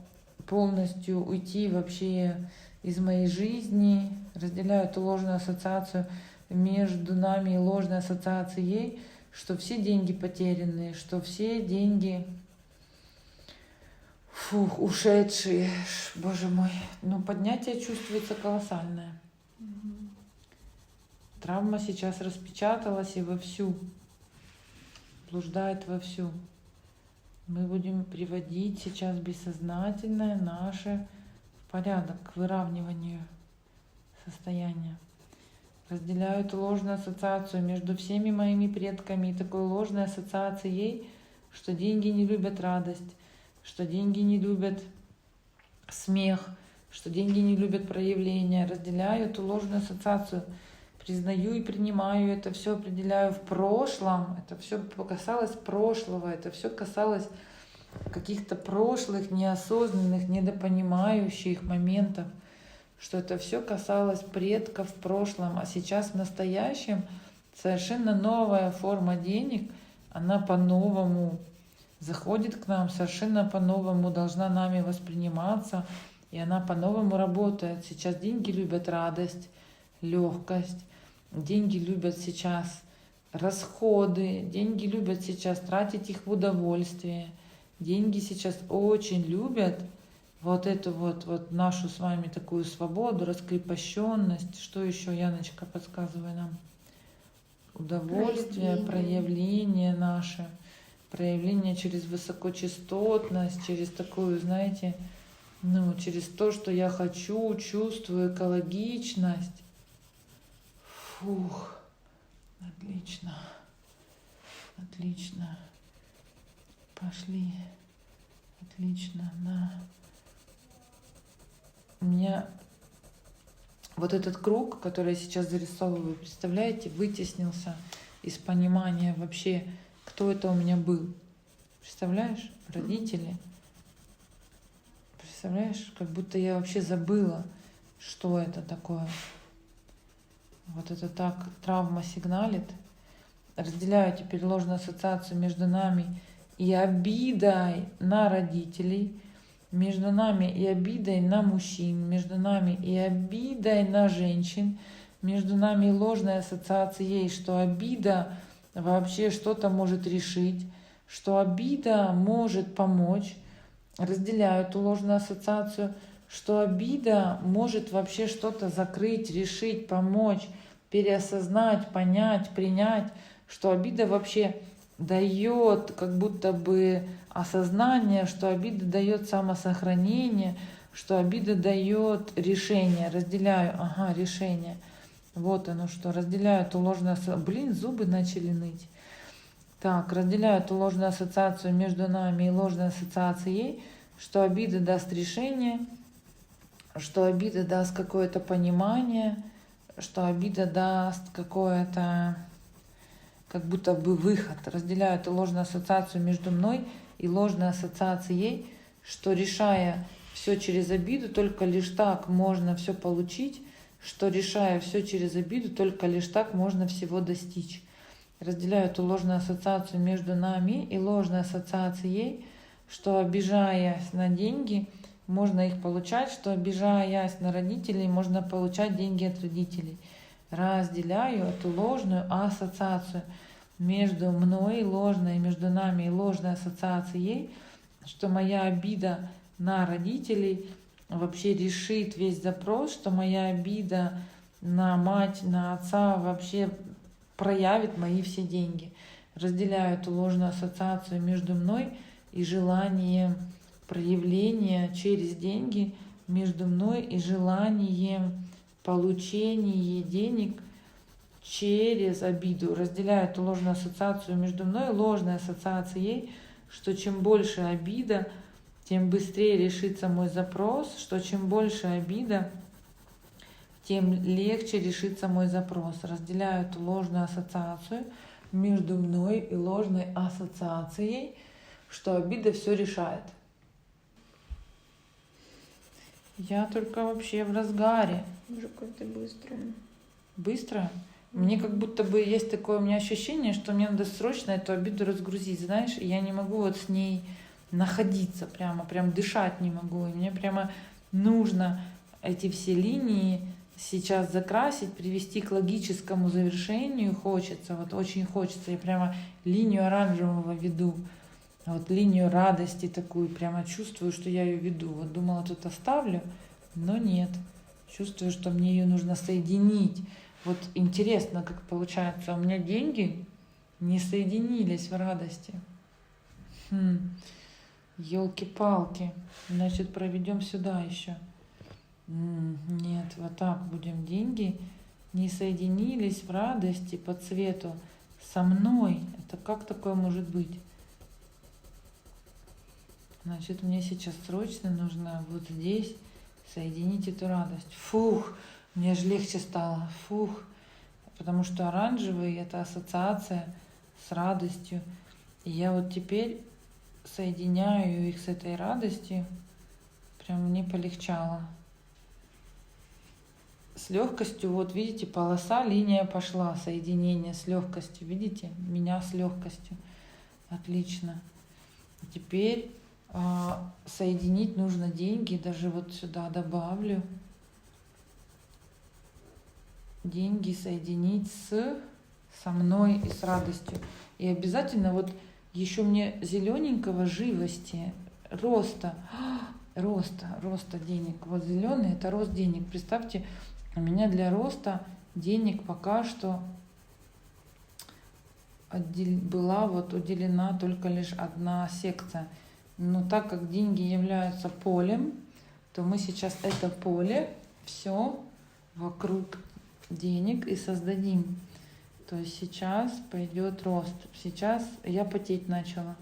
полностью уйти вообще из моей жизни. Разделяю эту ложную ассоциацию между нами и ложной ассоциацией, что все деньги потерянные, что все деньги ушедшие. Боже мой, но поднятие чувствуется колоссальное. Травма сейчас распечаталась и вовсю, блуждает вовсю. Мы будем приводить сейчас бессознательное наше в порядок, к выравниванию состояния. Разделяю эту ложную ассоциацию между всеми моими предками и такой ложной ассоциацией, что деньги не любят радость, что деньги не любят смех, что деньги не любят проявления. Разделяю эту ложную ассоциацию. признаю и принимаю, это все определяю в прошлом, это все касалось прошлого, это все касалось каких-то прошлых, неосознанных, недопонимающих моментов, что это все касалось предков в прошлом, а сейчас в настоящем совершенно новая форма денег, она по-новому заходит к нам, совершенно по-новому должна нами восприниматься, и она по-новому работает. Сейчас деньги любят радость, легкость, деньги любят сейчас расходы, деньги любят сейчас тратить их в удовольствие, деньги сейчас очень любят вот эту вот нашу с вами такую свободу, раскрепощенность. Что еще, Яночка, подсказывай нам? Удовольствие, проявление наше, проявление через высокочастотность, через такую, знаете, через то, что я хочу, чувствую, экологичность. Фух, отлично, отлично, пошли, отлично, да. У меня вот этот круг, который я сейчас зарисовываю, представляете, вытеснился из понимания вообще, кто это у меня был. Представляешь? Родители. Представляешь? Как будто я вообще забыла, что это такое. Вот это так травма сигналит. Разделяю теперь ложную ассоциацию между нами и обидой на родителей, между нами и обидой на мужчин, между нами и обидой на женщин, между нами и ложной ассоциацией, что обида вообще что-то может решить, что обида может помочь. Разделяю эту ложную ассоциацию, что обида может вообще что-то закрыть, решить, помочь, переосознать, понять, принять, что обида вообще дает как будто бы осознание, что обида дает самосохранение, что обида дает решение. Разделяю, решение. Вот оно что, разделяю эту ложную ассоциацию. Зубы начали ныть. Так, разделяю эту ложную ассоциацию между нами и ложной ассоциацией, что обида даст решение, что обида даст какое-то понимание, что обида даст какое-то как будто бы выход. Разделяю эту ложную ассоциацию между мной и ложной ассоциацией, что решая все через обиду, только лишь так можно все получить, что решая все через обиду, только лишь так можно всего достичь. Разделяю эту ложную ассоциацию между нами и ложной ассоциацией, что обижаясь на деньги, можно их получать, что обижаясь на родителей, можно получать деньги от родителей. Разделяю эту ложную ассоциацию между мной и ложной, между нами и ложной ассоциацией, что моя обида на родителей вообще решит весь запрос, что моя обида на мать, на отца вообще проявит мои все деньги. Разделяю эту ложную ассоциацию между мной и желанием проявления через деньги, между мной и желанием получения денег через обиду. Разделяю эту ложную ассоциацию между мной и ложной ассоциацией, что чем больше обида, тем быстрее решится мой запрос, что чем больше обида, тем легче решится мой запрос. Разделяю эту ложную ассоциацию между мной и ложной ассоциацией, что обида все решает. Я только вообще в разгаре. Уже как-то быстро. Быстро? Мне как будто бы есть такое у меня ощущение, что мне надо срочно эту обиду разгрузить, знаешь, и я не могу вот с ней находиться прям дышать не могу. И мне прямо нужно эти все линии сейчас закрасить, привести к логическому завершению хочется, вот очень хочется. Я прямо линию оранжевого веду, вот линию радости такую, прямо чувствую, что я ее веду. Вот думала, тут оставлю, но нет. Чувствую, что мне ее нужно соединить. Вот интересно, как получается, у меня деньги не соединились в радости. Ёлки-палки. Значит, проведем сюда еще. Нет, вот так будем. Деньги не соединились в радости по цвету со мной. Это как такое может быть? Значит, мне сейчас срочно нужно вот здесь соединить эту радость. Фух, мне же легче стало. Фух, потому что оранжевый — это ассоциация с радостью. И я вот теперь соединяю их с этой радостью. Прям мне полегчало. С легкостью, вот видите, полоса, линия пошла, соединение с легкостью. Видите, меня с легкостью. Отлично. Теперь соединить нужно деньги. Даже вот сюда добавлю. Деньги соединить со мной и с радостью. И обязательно вот еще мне зелененького, живости, роста денег. Вот зеленый — это рост денег. Представьте, у меня для роста денег пока что была вот уделена только лишь одна секция. Но так как деньги являются полем, то мы сейчас это поле все вокруг денег и создадим. То есть сейчас пойдет рост. Сейчас я потеть начала.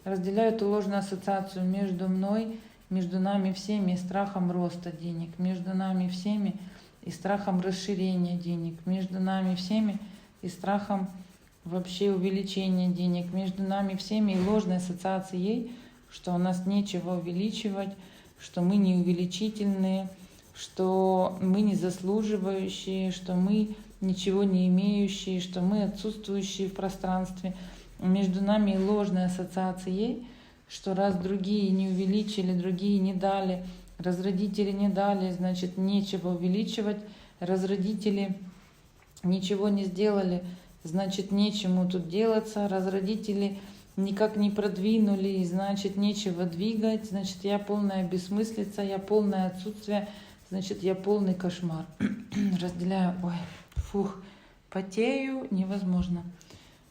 Разделяю эту ложную ассоциацию между мной, между нами всеми и страхом роста денег, между нами всеми и страхом расширения денег, между нами всеми и страхом вообще увеличения денег, между нами всеми и ложной ассоциацией, что у нас нечего увеличивать, что мы не увеличительные, что мы не заслуживающие, что мы ничего не имеющие, что мы отсутствующие в пространстве. Между нами и ложной ассоциацией, что раз другие не увеличили, другие не дали, раз родители не дали, значит нечего увеличивать, раз родители ничего не сделали, значит нечему тут делаться, раз родители никак не продвинули, значит нечего двигать, значит я полная бессмыслица, я полное отсутствие, значит я полный кошмар. Разделяю, потею, невозможно.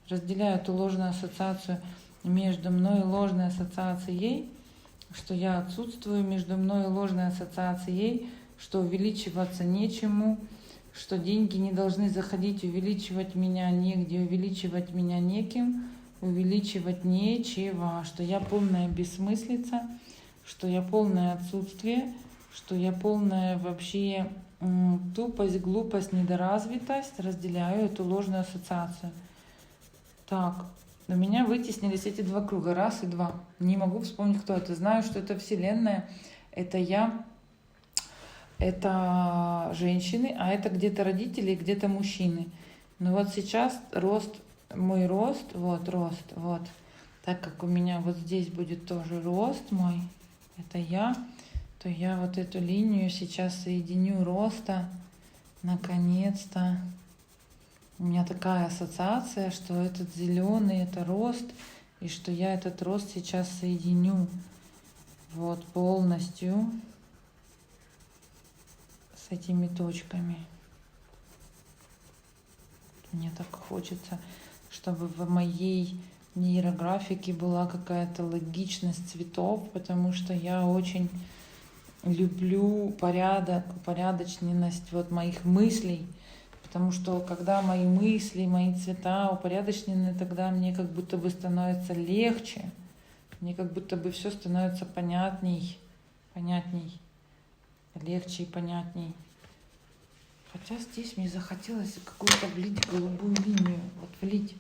Разделяю эту ложную ассоциацию между мной и ложной ассоциацией, что я отсутствую, между мной и ложной ассоциацией, что увеличиваться нечему, что деньги не должны заходить, увеличивать меня негде, увеличивать меня неким, увеличивать нечего, что я полная бессмыслица, что я полное отсутствие, что я полная вообще тупость, глупость, недоразвитость. Разделяю эту ложную ассоциацию. Так, у меня вытеснились эти два круга, раз и два. Не могу вспомнить, кто это. Знаю, что это Вселенная, это я, это женщины, а это где-то родители, где-то мужчины. Но вот сейчас мой рост, вот. Так как у меня вот здесь будет тоже рост мой, это я, то я вот эту линию сейчас соединю роста, наконец-то. У меня такая ассоциация, что этот зеленый — это рост, и что я этот рост сейчас соединю вот полностью с этими точками. Мне так хочется, чтобы в моей нейрографике была какая-то логичность цветов, потому что я очень люблю порядок, упорядоченность вот моих мыслей. Потому что когда мои мысли, мои цвета упорядочены, тогда мне как будто бы становится легче, мне как будто бы все становится понятней, легче и понятней. Хотя здесь мне захотелось какую-то влить голубую линию, вот влить.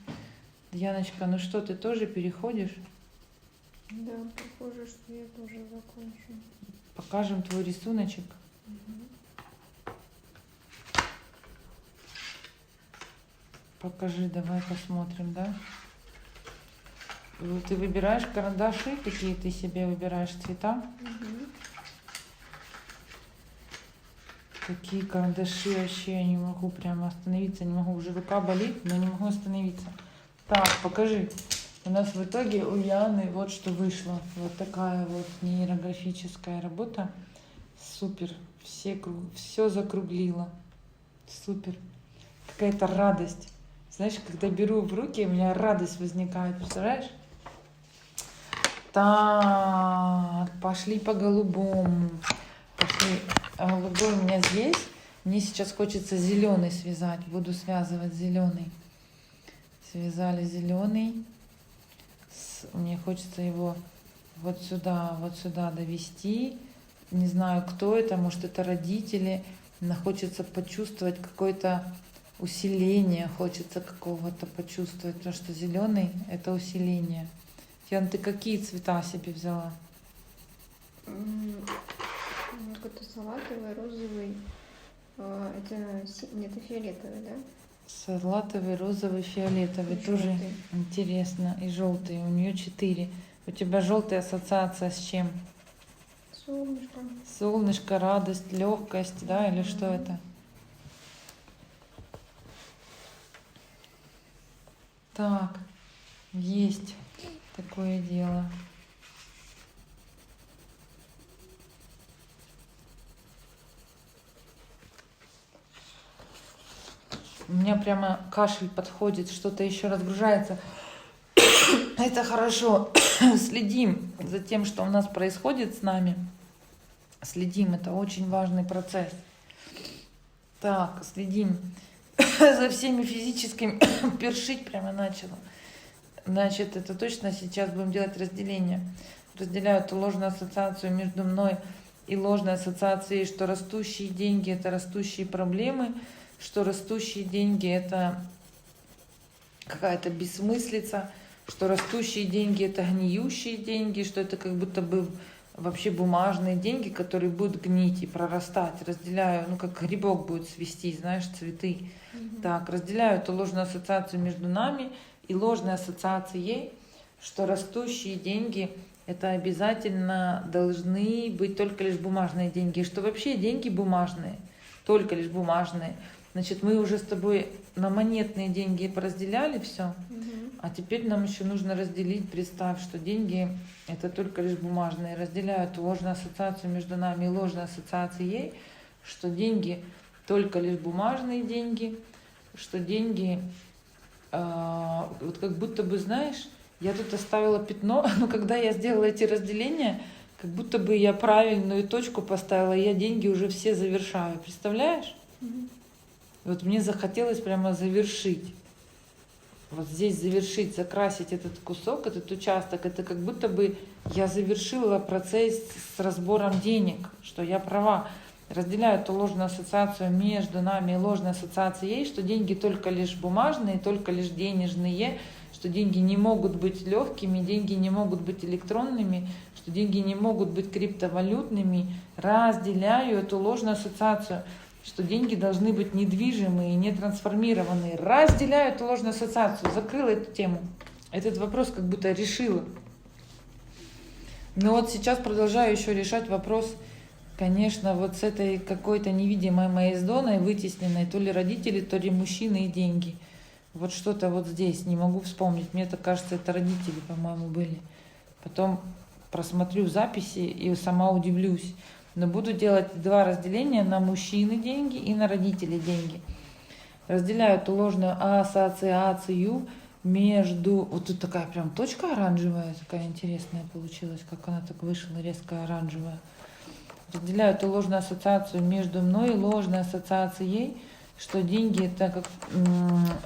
Яночка, ну что, ты тоже переходишь? Да, похоже, что я тоже закончу. Покажем твой рисуночек. Покажи, давай посмотрим, да? Ты выбираешь карандаши, какие ты себе выбираешь цвета? Какие карандаши вообще, я не могу прямо остановиться, не могу, уже рука болит, но не могу остановиться. Так, покажи. У нас в итоге у Яны вот что вышло. Вот такая вот нейрографическая работа. Супер. Все закруглила. Супер. Какая-то радость. Знаешь, когда беру в руки, у меня радость возникает, представляешь? Так, пошли по голубому. Пошли. Голубой у меня здесь. Мне сейчас хочется зеленый связать. Буду связывать зеленый. Связали зеленый. Мне хочется его вот сюда довести. Не знаю, кто это, может, это родители. Мне хочется почувствовать какой-то усиление хочется какого-то почувствовать, потому что зеленый это усиление. Ян, ты какие цвета себе взяла? Какой-то салатовый, розовый. Нет, это фиолетовый, да? Салатовый, розовый, фиолетовый. И Тоже желтый. интересно. И желтый. У нее 4. У тебя желтая ассоциация с чем? Солнышко. Солнышко, радость, легкость, да, или что это? Так, есть такое дело. У меня прямо кашель подходит, что-то еще разгружается. Это хорошо. Следим за тем, что у нас происходит с нами. Следим, это очень важный процесс. Так, следим за всеми физическими. Першить прямо начала. Значит, это точно сейчас будем делать разделение. Разделяю эту ложную ассоциацию между мной и ложной ассоциацией, что растущие деньги – это растущие проблемы, что растущие деньги – это какая-то бессмыслица, что растущие деньги – это гниющие деньги, что это как будто бы вообще бумажные деньги, которые будут гнить и прорастать. Разделяю, ну как грибок будет свести, знаешь, цветы. Так, разделяю эту ложную ассоциацию между нами и ложной ассоциацией, что растущие деньги – это обязательно должны быть только лишь бумажные деньги, что вообще деньги бумажные, только лишь бумажные. Значит, мы уже с тобой на монетные деньги поразделяли все, а теперь нам еще нужно разделить, представь, что деньги – это только лишь бумажные. Разделяю эту ложную ассоциацию между нами и ложной ассоциацией, что деньги – только лишь бумажные деньги, что деньги, вот как будто бы, знаешь, я тут оставила пятно, но когда я сделала эти разделения, как будто бы я правильную точку поставила, и я деньги уже все завершаю. Представляешь? И вот мне захотелось прямо завершить. Вот здесь завершить, закрасить этот кусок, этот участок. Это как будто бы я завершила процесс с разбором денег, что я права. Разделяю эту ложную ассоциацию между нами и ложной ассоциацией, что деньги только лишь бумажные, только лишь денежные, что деньги не могут быть легкими, деньги не могут быть электронными, что деньги не могут быть криптовалютными. Разделяю эту ложную ассоциацию, что деньги должны быть недвижимые, не трансформированные. Разделяю эту ложную ассоциацию, закрыла эту тему. Этот вопрос как будто решила. Но вот сейчас продолжаю еще решать вопрос, конечно, вот с этой какой-то невидимой моей зоной, вытесненной, то ли родители, то ли мужчины и деньги. Вот что-то вот здесь, не могу вспомнить. Мне так кажется, это родители, по-моему, были. Потом просмотрю записи и сама удивлюсь. Но буду делать два разделения на мужчины деньги и на родителей деньги. Разделяю эту ложную ассоциацию между... Вот тут такая прям точка оранжевая, такая интересная получилась, как она так вышла, резко оранжевая. Разделяю эту ложную ассоциацию между мной и ложной ассоциацией, что деньги это как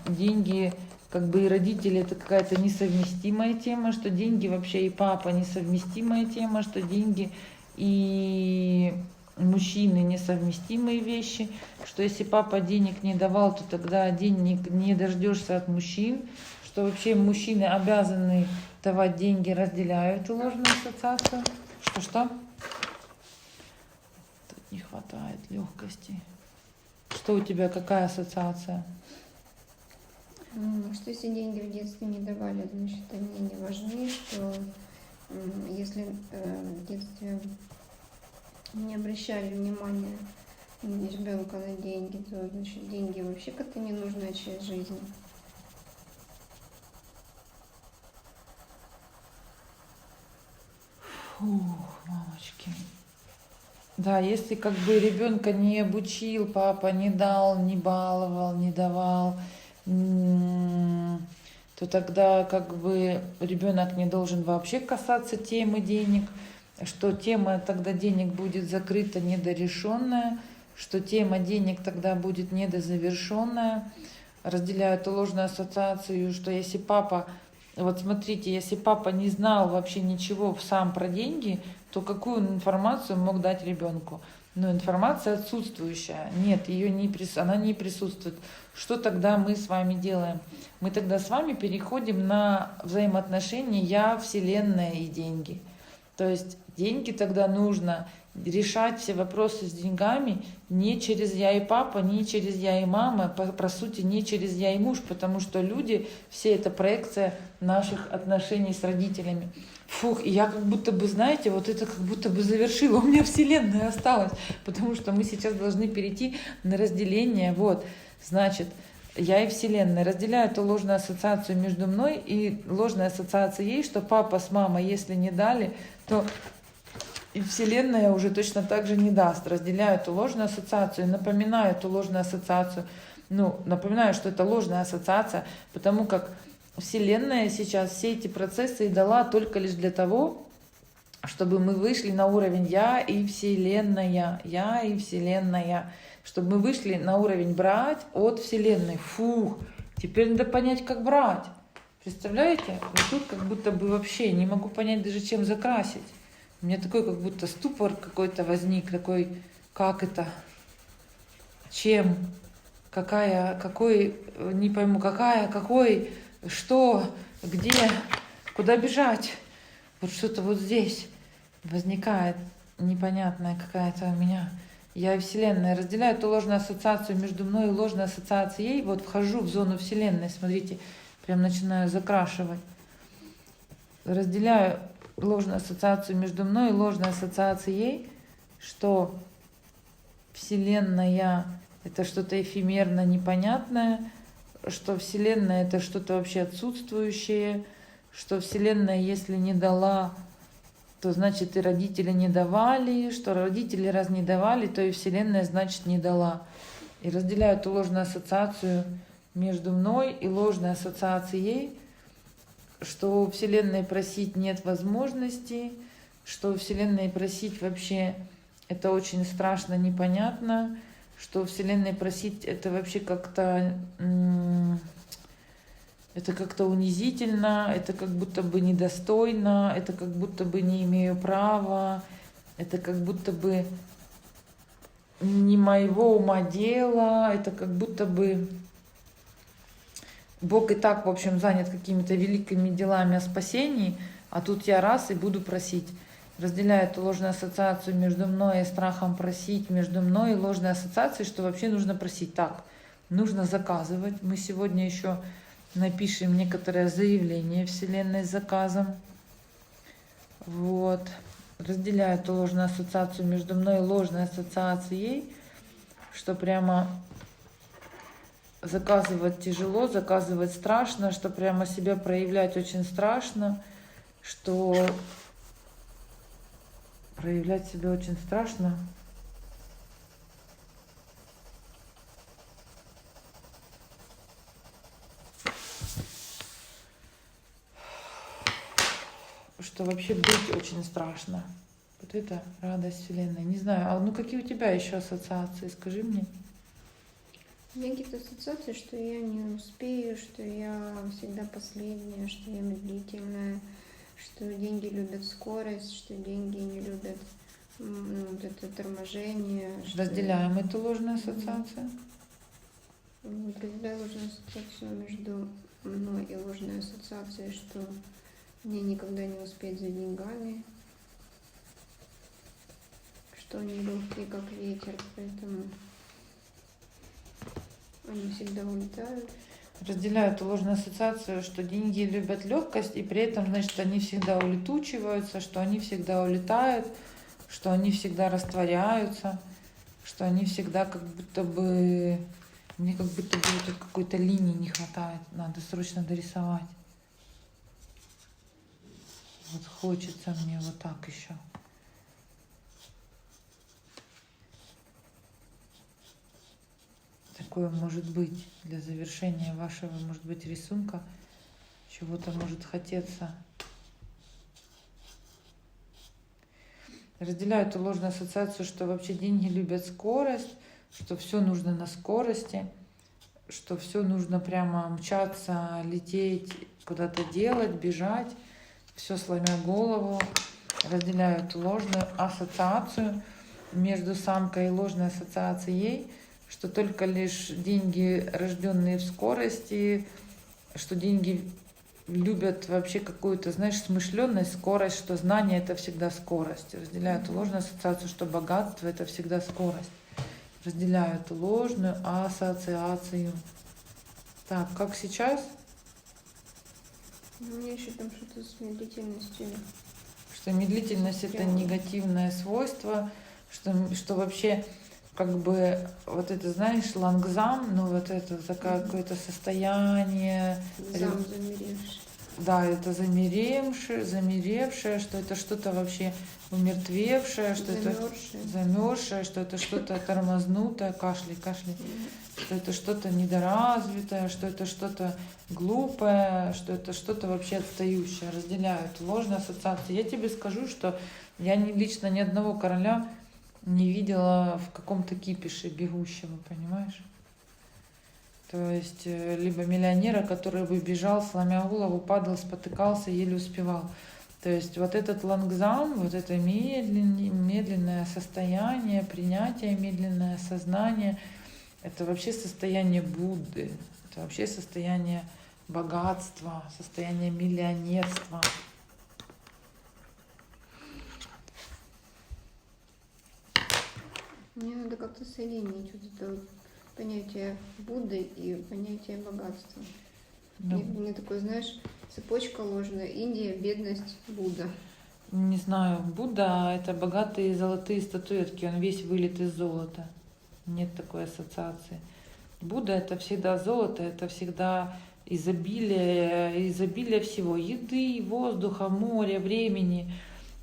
деньги, как бы и родители это какая-то несовместимая тема, что деньги вообще и папа несовместимая тема, что деньги и мужчины несовместимые вещи, что если папа денег не давал, то тогда денег не дождешься от мужчин, что вообще мужчины обязаны давать деньги, разделяю эту ложную ассоциацию. Что? Тут не хватает легкости. Что у тебя, какая ассоциация? Что если деньги в детстве не давали, значит, они не важны, что если в детстве не обращали внимания ребенка на деньги, то значит деньги вообще как-то ненужная часть жизни. Фух, мамочки. Да, если как бы ребенка не обучил, папа не дал, не баловал, не давал, то тогда как бы ребенок не должен вообще касаться темы денег, что тема тогда денег будет закрыта, недорешенная, что тема денег тогда будет недозавершенная. Разделяю эту ложную ассоциацию, что если папа, вот смотрите, если папа не знал вообще ничего сам про деньги, то какую информацию мог дать ребенку? Но информация отсутствующая. Нет, она не присутствует. Что тогда мы с вами делаем? Мы тогда с вами переходим на взаимоотношения я, Вселенная и деньги. То есть деньги тогда нужно решать все вопросы с деньгами не через я и папа, не через я и мама, по сути не через я и муж, потому что люди, все это проекция наших отношений с родителями. Фух, и я как будто бы, знаете, вот это как будто бы завершила, у меня Вселенная осталась, потому что мы сейчас должны перейти на разделение. Вот, значит, я и Вселенная разделяю эту ложную ассоциацию между мной и ложная ассоциация ей, что папа с мамой, если не дали, то и Вселенная уже точно так же не даст. Разделяю эту ложную ассоциацию, напоминаю эту ложную ассоциацию. Напоминаю, что это ложная ассоциация, потому как Вселенная сейчас все эти процессы и дала только лишь для того, чтобы мы вышли на уровень я и Вселенная, чтобы мы вышли на уровень брать от Вселенной. Фух, теперь надо понять, как брать. Представляете? Вот тут как будто бы вообще не могу понять даже, чем закрасить. У меня такой как будто ступор какой-то возник, такой, как это, чем, какой, не пойму, какой, что, где, куда бежать. Вот что-то вот здесь возникает непонятная какая-то у меня. Я и Вселенная разделяю эту ложную ассоциацию между мной и ложной ассоциацией ей. Вот вхожу в зону Вселенной, смотрите, прям начинаю закрашивать. Разделяю ложную ассоциацию между мной и ложной ассоциацией ей, что Вселенная — это что-то эфемерно непонятное, что Вселенная — это что-то вообще отсутствующее, что Вселенная, если не дала, то значит и родители не давали, что родители раз не давали, то и Вселенная значит не дала. И разделяю эту ложную ассоциацию между мной и ложной ассоциацией ей, что у Вселенной просить нет возможности, что у Вселенной просить вообще это очень страшно, непонятно, что у Вселенной просить это вообще как-то это как-то унизительно, это как будто бы недостойно, это как будто бы не имею права, это как будто бы не моего ума дело, это как будто бы Бог и так, в общем, занят какими-то великими делами о спасении, а тут я раз и буду просить. Разделяю эту ложную ассоциацию между мной и страхом просить, между мной и ложной ассоциацией, что вообще нужно просить. Так, нужно заказывать. Мы сегодня еще напишем некоторое заявление Вселенной с заказом. Вот. Разделяю эту ложную ассоциацию между мной и ложной ассоциацией, что прямо заказывать тяжело, заказывать страшно, что прямо себя проявлять очень страшно, что проявлять себя очень страшно. Что вообще быть очень страшно. Вот это радость Вселенной. Не знаю, какие у тебя еще ассоциации, скажи мне. У меня какие-то ассоциации, что я не успею, что я всегда последняя, что я медлительная, что деньги любят скорость, что деньги не любят вот это торможение. Разделяем эту ложную ассоциацию. Разделяю ложную ассоциацию между мной и ложной ассоциацией, что мне никогда не успеть за деньгами, что они легкие, как ветер, поэтому они всегда улетают. Разделяю эту ложную ассоциацию, что деньги любят легкость, и при этом, значит, они всегда улетучиваются, что они всегда улетают, что они всегда растворяются, что они всегда как будто бы... Мне как будто бы тут какой-то линии не хватает, надо срочно дорисовать. Вот хочется мне вот так еще. Такое может быть для завершения вашего, может быть, рисунка. Чего-то может хотеться. Разделяю эту ложную ассоциацию, что вообще деньги любят скорость, что все нужно на скорости, что все нужно прямо мчаться, лететь, куда-то делать, бежать, все сломя голову. Разделяю эту ложную ассоциацию, между самкой и ложной ассоциацией, что только лишь деньги, рожденные в скорости, что деньги любят вообще какую-то, знаешь, смышленность, скорость, что знание — это всегда скорость. Разделяю эту ложную ассоциацию, что богатство — это всегда скорость. Разделяю эту ложную ассоциацию. Так, как сейчас? У меня еще там что-то с медлительностью. Что медлительность — это негативное свойство, что вообще как бы вот это, знаешь, лангзам, ну вот это такое какое-то состояние. Зам замеревший. Да, это замеревшее, что это что-то вообще умертвевшее, что это замерзшее, что это что-то тормознутое, кашляй, что это что-то недоразвитое, что это что-то глупое, что это что-то вообще отстающее. Разделяю эту ложную ассоциацию. Я тебе скажу, что я лично ни одного короля не видела в каком-то кипише бегущего, понимаешь? То есть либо миллионера, который бы бежал, сломя голову, падал, спотыкался, еле успевал. То есть вот этот лангзам, вот это медленное состояние, принятие, медленное сознание, это вообще состояние Будды, это вообще состояние богатства, состояние миллионерства. Мне надо как-то соединить вот это вот понятие Будды и понятие богатства. Да. Мне такое, знаешь, цепочка ложная. Индия, бедность, Будда. Не знаю, Будда — это богатые золотые статуэтки, он весь вылит из золота. Нет такой ассоциации. Будда — это всегда золото, это всегда изобилие всего. Еды, воздуха, моря, времени.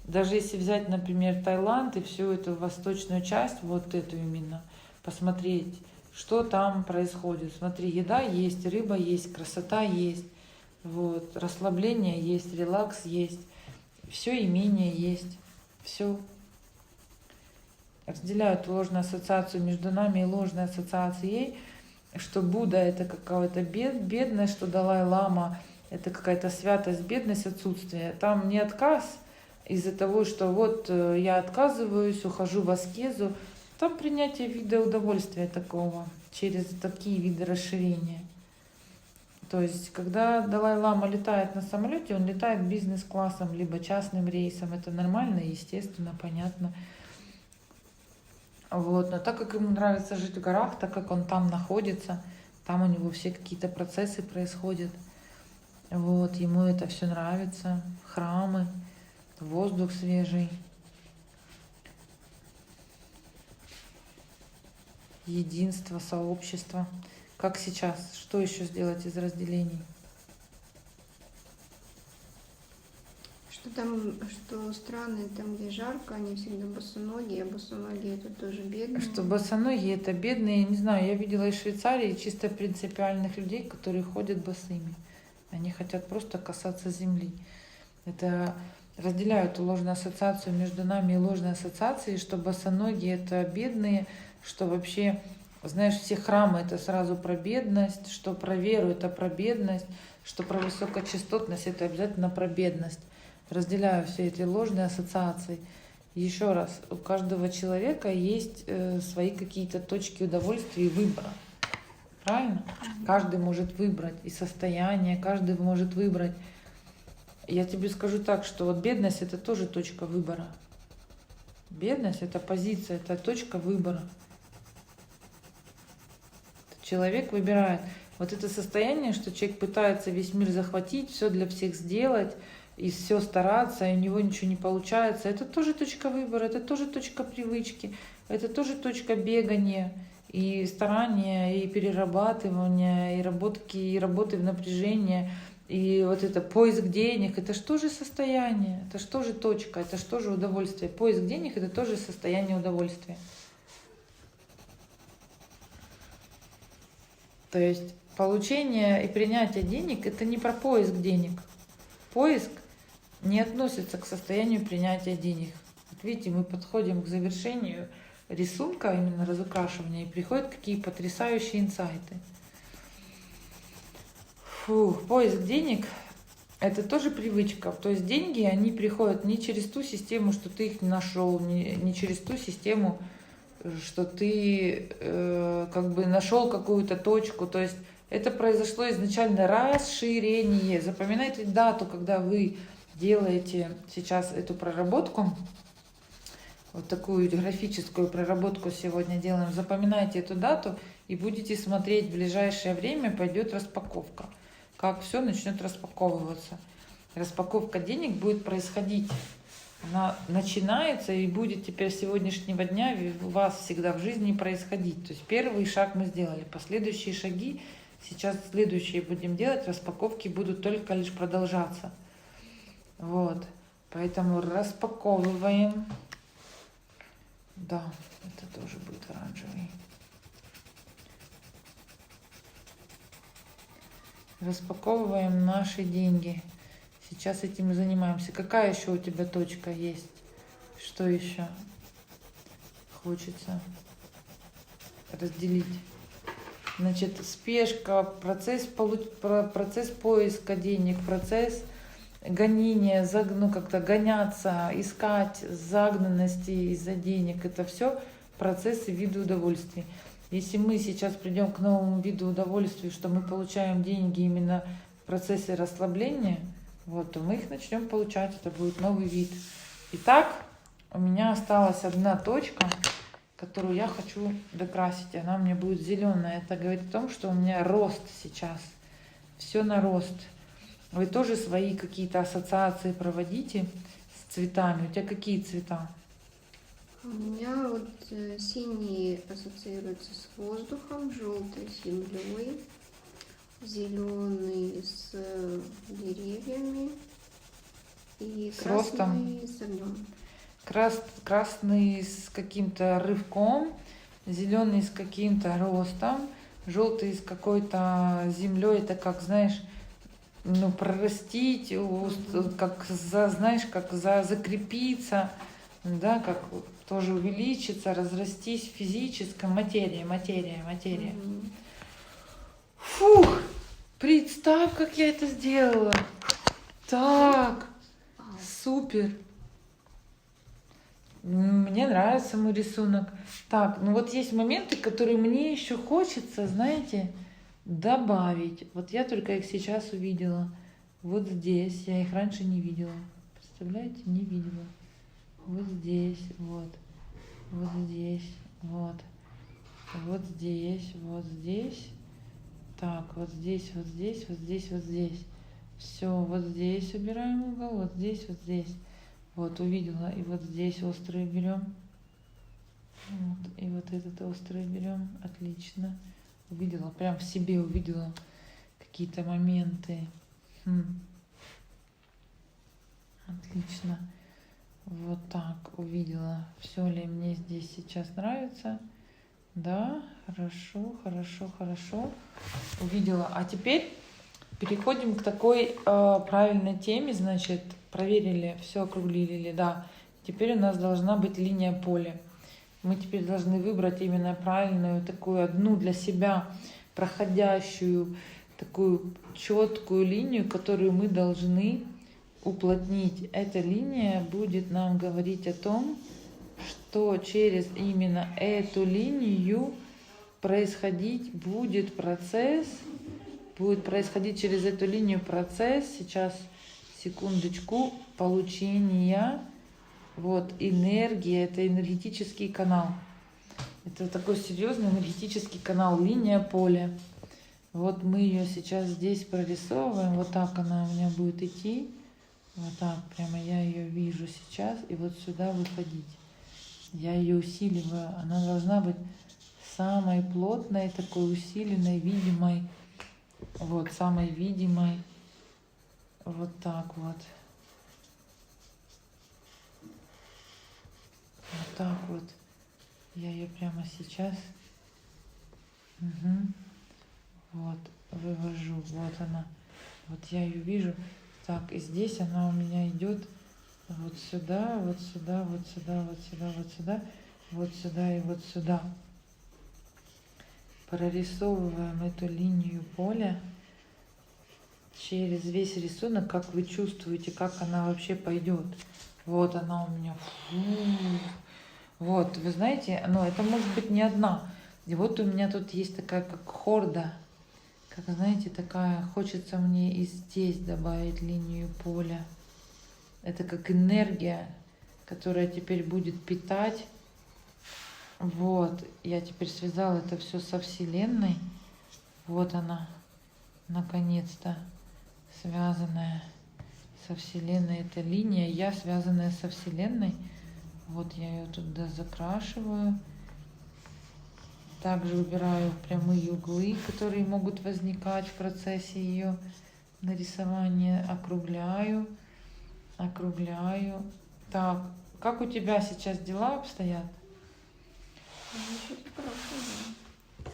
Даже если взять, например, Таиланд и всю эту восточную часть, вот эту именно, посмотреть, что там происходит. Смотри, еда есть, рыба есть, красота есть, вот, расслабление есть, релакс есть, все имение есть, все. Разделяю эту ложную ассоциацию между нами и ложной ассоциацией, что Будда — это какая-то бедность, что Далай-лама — это какая-то святость, бедность, отсутствие. Там не отказ из-за того, что вот я отказываюсь, ухожу в аскезу. Там принятие вида удовольствия такого через такие виды расширения. То есть, когда Далай-лама летает на самолете, он летает бизнес-классом, либо частным рейсом. Это нормально, естественно, понятно. Вот. Но так как ему нравится жить в горах, так как он там находится, там у него все какие-то процессы происходят. Вот. Ему это все нравится. Храмы, воздух свежий. Единство, сообщество. Как сейчас? Что еще сделать из разделений? Что страны, там, где жарко, они всегда босоногие, а босоногие это тоже бедные. Что босоногие — это бедные, не знаю, я видела из Швейцарии чисто принципиальных людей, которые ходят босыми. Они хотят просто касаться земли. Это разделяют эту ложную ассоциацию между нами и ложной ассоциацией, что босоногие — это бедные, что вообще, знаешь, все храмы — это сразу про бедность, что про веру — это про бедность, что про высокочастотность — это обязательно про бедность. Разделяю все эти ложные ассоциации. Еще раз, у каждого человека есть свои какие-то точки удовольствия и выбора. Правильно? Каждый может выбрать и состояние, каждый может выбрать. Я тебе скажу так, что вот бедность — это тоже точка выбора. Бедность — это позиция, это точка выбора. Человек выбирает. Вот это состояние, что человек пытается весь мир захватить, все для всех сделать, и все стараться, и у него ничего не получается. Это тоже точка выбора, это тоже точка привычки, это тоже точка бегания, и старания, и перерабатывания, и работы в напряжении, и вот это поиск денег, это что же состояние, это что же точка, это что же удовольствие. Поиск денег — это тоже состояние удовольствия. То есть получение и принятие денег — это не про поиск денег. Поиск не относится к состоянию принятия денег. Вот видите, мы подходим к завершению рисунка, именно разукрашивания, и приходят какие потрясающие инсайты. Поиск денег это тоже привычка. То есть деньги, они приходят не через ту систему, что ты их нашел, не через ту систему, что ты как бы нашел какую-то точку. То есть это произошло изначально расширение. Запоминайте дату, когда вы делаете сейчас эту проработку. Вот такую графическую проработку сегодня делаем. Запоминайте эту дату и будете смотреть в ближайшее время, пойдет распаковка. Как все начнет распаковываться. Распаковка денег будет происходить. Она начинается и будет теперь с сегодняшнего дня у вас всегда в жизни происходить. То есть первый шаг мы сделали. Последующие шаги, сейчас следующие будем делать, распаковки будут только лишь продолжаться. Вот. Поэтому распаковываем. Да, это тоже будет оранжевый. Распаковываем наши деньги. Сейчас этим и занимаемся. Какая еще у тебя точка есть? Что еще хочется разделить? Значит, спешка, процесс поиска денег, процесс гонения, как-то гоняться, искать загнанности из-за денег. Это все процессы вида удовольствия. Если мы сейчас придем к новому виду удовольствия, что мы получаем деньги именно в процессе расслабления, вот, то мы их начнем получать. Это будет новый вид. Итак, у меня осталась одна точка, которую я хочу докрасить. Она у меня будет зеленая. Это говорит о том, что у меня рост сейчас. Все на рост. Вы тоже свои какие-то ассоциации проводите с цветами. У тебя какие цвета? У меня вот синий ассоциируется с воздухом, желтый с землей, зеленый с деревьями и с ростом. красный с огнем. Красный с каким-то рывком, зеленый с каким-то ростом, желтый с какой-то землей. Это как, знаешь, ну, прорастить, как знаешь, как закрепиться, да, как тоже увеличиться, разрастись в физическом, материя. Фух, представь, как я это сделала. Так, супер. Мне нравится мой рисунок. Так, ну вот есть моменты, которые мне еще хочется, знаете, добавить. Вот я только их сейчас увидела. Вот здесь. Я их раньше не видела. Представляете? Не видела. Вот здесь, вот. Вот здесь, вот. Вот здесь, вот здесь. Так, вот здесь, вот здесь, вот здесь, вот здесь. Все, вот здесь убираем угол, вот здесь, вот здесь. Вот, увидела. И вот здесь острые берем. Вот, и вот этот острый берем. Отлично. Увидела, прям в себе увидела какие-то моменты. Отлично. Вот так увидела. Все ли мне здесь сейчас нравится? Да, хорошо, хорошо, хорошо. Увидела. А теперь переходим к такой правильной теме. Значит, проверили, все округлили, да. Теперь у нас должна быть линия поля. Мы теперь должны выбрать именно правильную, такую одну для себя проходящую, такую четкую линию, которую мы должны уплотнить. Эта линия будет нам говорить о том, что через именно эту линию происходить будет процесс, будет происходить через эту линию процесс, сейчас, секундочку, получения вот энергии, это энергетический канал. Это такой серьезный энергетический канал, линия поля. Вот мы ее сейчас здесь прорисовываем, вот так она у меня будет идти. Вот так, прямо я ее вижу сейчас, и вот сюда выходить. Я ее усиливаю, она должна быть самой плотной, такой усиленной, видимой. Вот, самой видимой. Вот так вот. Вот так вот. Я ее прямо сейчас. Вот, вывожу. Вот она. Вот я ее вижу. Так, и здесь она у меня идет вот сюда, вот сюда, вот сюда, вот сюда, вот сюда, вот сюда и вот сюда. Прорисовываем эту линию поля через весь рисунок, как вы чувствуете, как она вообще пойдет. Вот она у меня. Фу. Вот, вы знаете, ну это может быть не одна. И вот у меня тут есть такая как хорда. Как, знаете, такая, хочется мне и здесь добавить линию поля. Это как энергия, которая теперь будет питать. Вот, я теперь связала это все со Вселенной. Вот она, наконец-то, связанная со Вселенной. Это линия, я связанная со Вселенной. Вот я ее туда закрашиваю. Также убираю прямые углы, которые могут возникать в процессе ее нарисования. Округляю, округляю. Так, как у тебя сейчас дела обстоят?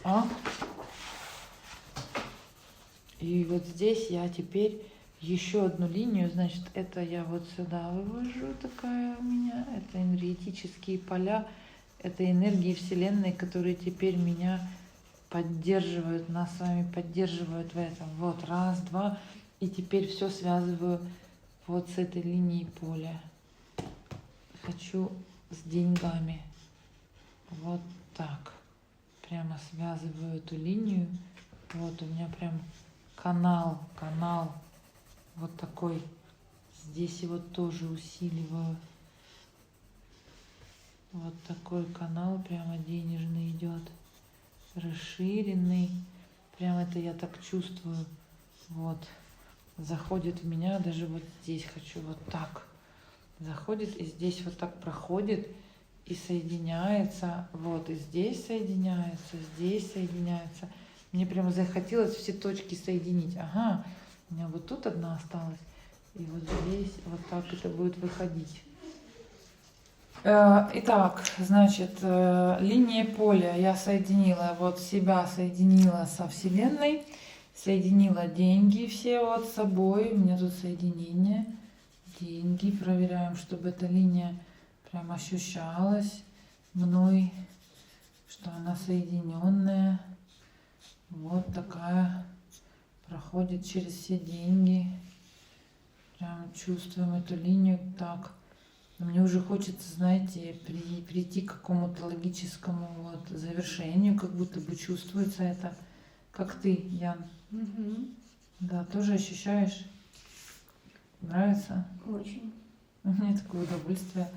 А? И вот здесь я теперь еще одну линию, значит, это я вот сюда вывожу, такая у меня, это энергетические поля, это энергии Вселенной, которые теперь меня поддерживают, нас с вами поддерживают в этом. Вот, раз, два, и теперь все связываю вот с этой линией поля. Хочу с деньгами. Вот так. Прямо связываю эту линию. Вот у меня прям канал. Вот такой. Здесь его тоже усиливаю. Вот такой канал прямо денежный идет. Расширенный. Прям это я так чувствую. Вот. Заходит в меня. Даже вот здесь хочу вот так. Заходит и здесь вот так проходит. И соединяется. Вот. И здесь соединяется. Здесь соединяется. Мне прямо захотелось все точки соединить. Ага. У меня вот тут одна осталась. И вот здесь вот так это будет выходить. Итак, значит, линия поля я соединила, вот себя соединила со Вселенной, соединила деньги все вот с собой, у меня тут соединение, деньги, проверяем, чтобы эта линия прям ощущалась мной, что она соединенная, вот такая, проходит через все деньги, прям чувствуем эту линию так. Мне уже хочется, знаете, прийти к какому-то логическому вот завершению, как будто бы чувствуется это, как ты, Ян. Угу. Да, тоже ощущаешь? Нравится? Очень. Мне такое удовольствие.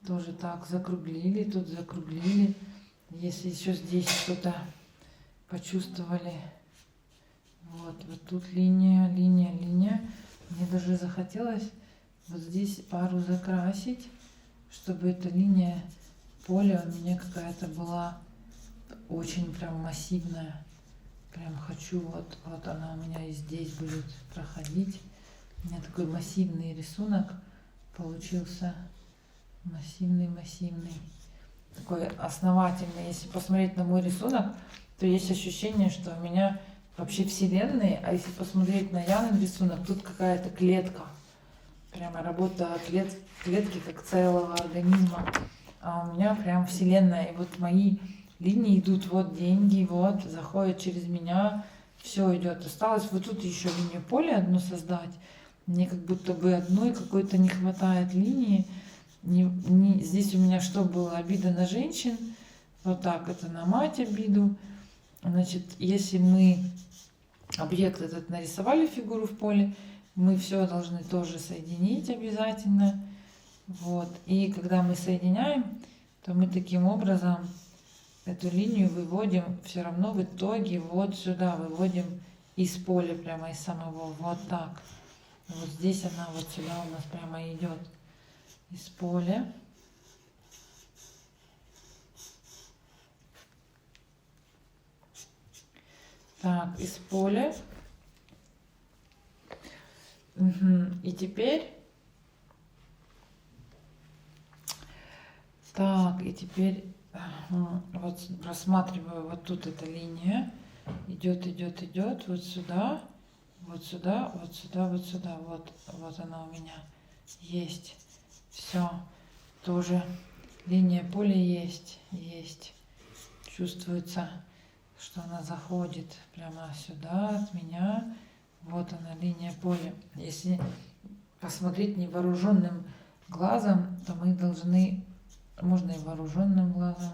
Тоже так закруглили, тут закруглили. Если еще здесь что-то почувствовали. Вот тут линия. Мне даже захотелось вот здесь пару закрасить, чтобы эта линия поля у меня какая-то была очень прям массивная. Прям хочу, вот она у меня и здесь будет проходить. У меня такой массивный рисунок получился. Массивный. Такой основательный. Если посмотреть на мой рисунок, то есть ощущение, что у меня вообще Вселенная, а если посмотреть на Яны рисунок, тут какая-то клетка. Прямо работа клетки как целого организма. А у меня прям Вселенная. И вот мои линии идут, вот деньги, вот, заходят через меня. Все идет. Осталось вот тут еще линию поля одну создать. Мне как будто бы одной какой-то не хватает линии. Здесь у меня что было? Обида на женщин. Вот так, это на мать обиду. Значит, если мы объект этот нарисовали, фигуру в поле, мы все должны тоже соединить обязательно. Вот. И когда мы соединяем, то мы таким образом эту линию выводим все равно в итоге вот сюда, выводим из поля, прямо из самого, вот так. Вот здесь она вот сюда у нас прямо идет из поля. Так, из поля. И теперь, вот просматриваю, вот тут эта линия идет вот сюда, вот она у меня есть. Все, тоже линия поля есть. Чувствуется, что она заходит прямо сюда от меня. Вот она, линия поля. Если посмотреть невооруженным глазом, то мы должны, можно и вооруженным глазом,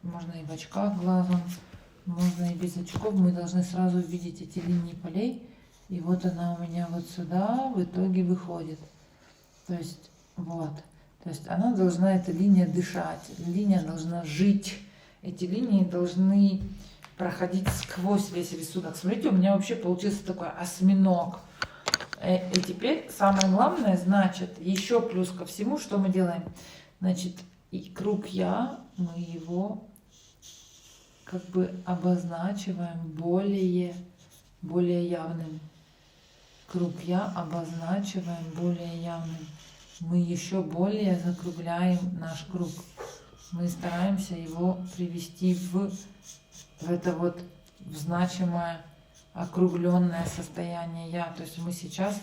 можно и в очках глазом, можно и без очков, мы должны сразу видеть эти линии полей. И вот она у меня вот сюда в итоге выходит. То есть вот. То есть она должна, эта линия, дышать, линия должна жить. Эти линии должны проходить сквозь весь рисунок. Смотрите, у меня вообще получился такой осьминог. И теперь самое главное, значит, еще плюс ко всему, что мы делаем? Значит, и круг Я, мы его как бы обозначиваем более явным. Круг Я обозначиваем более явным. Мы еще более закругляем наш круг. Мы стараемся его привести в это вот в значимое округленное состояние Я. То есть мы сейчас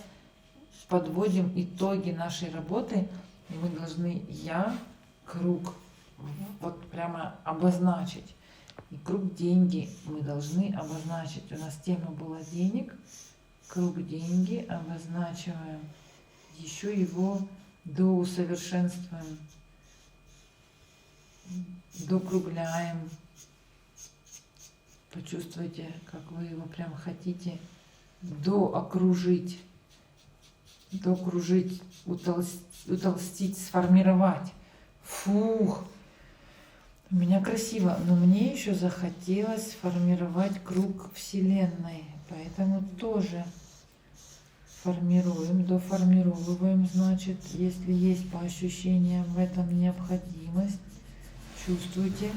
подводим итоги нашей работы, и мы должны Я, круг, вот прямо обозначить. И круг деньги мы должны обозначить. У нас тема была денег. Круг деньги обозначиваем. Еще его доусовершенствуем. Докругляем. Почувствуйте, как вы его прям хотите доокружить, докружить, утолстить, сформировать. Фух! У меня красиво, но мне еще захотелось сформировать круг Вселенной, поэтому тоже формируем, доформировываем, значит, если есть по ощущениям в этом необходимость, чувствуйте,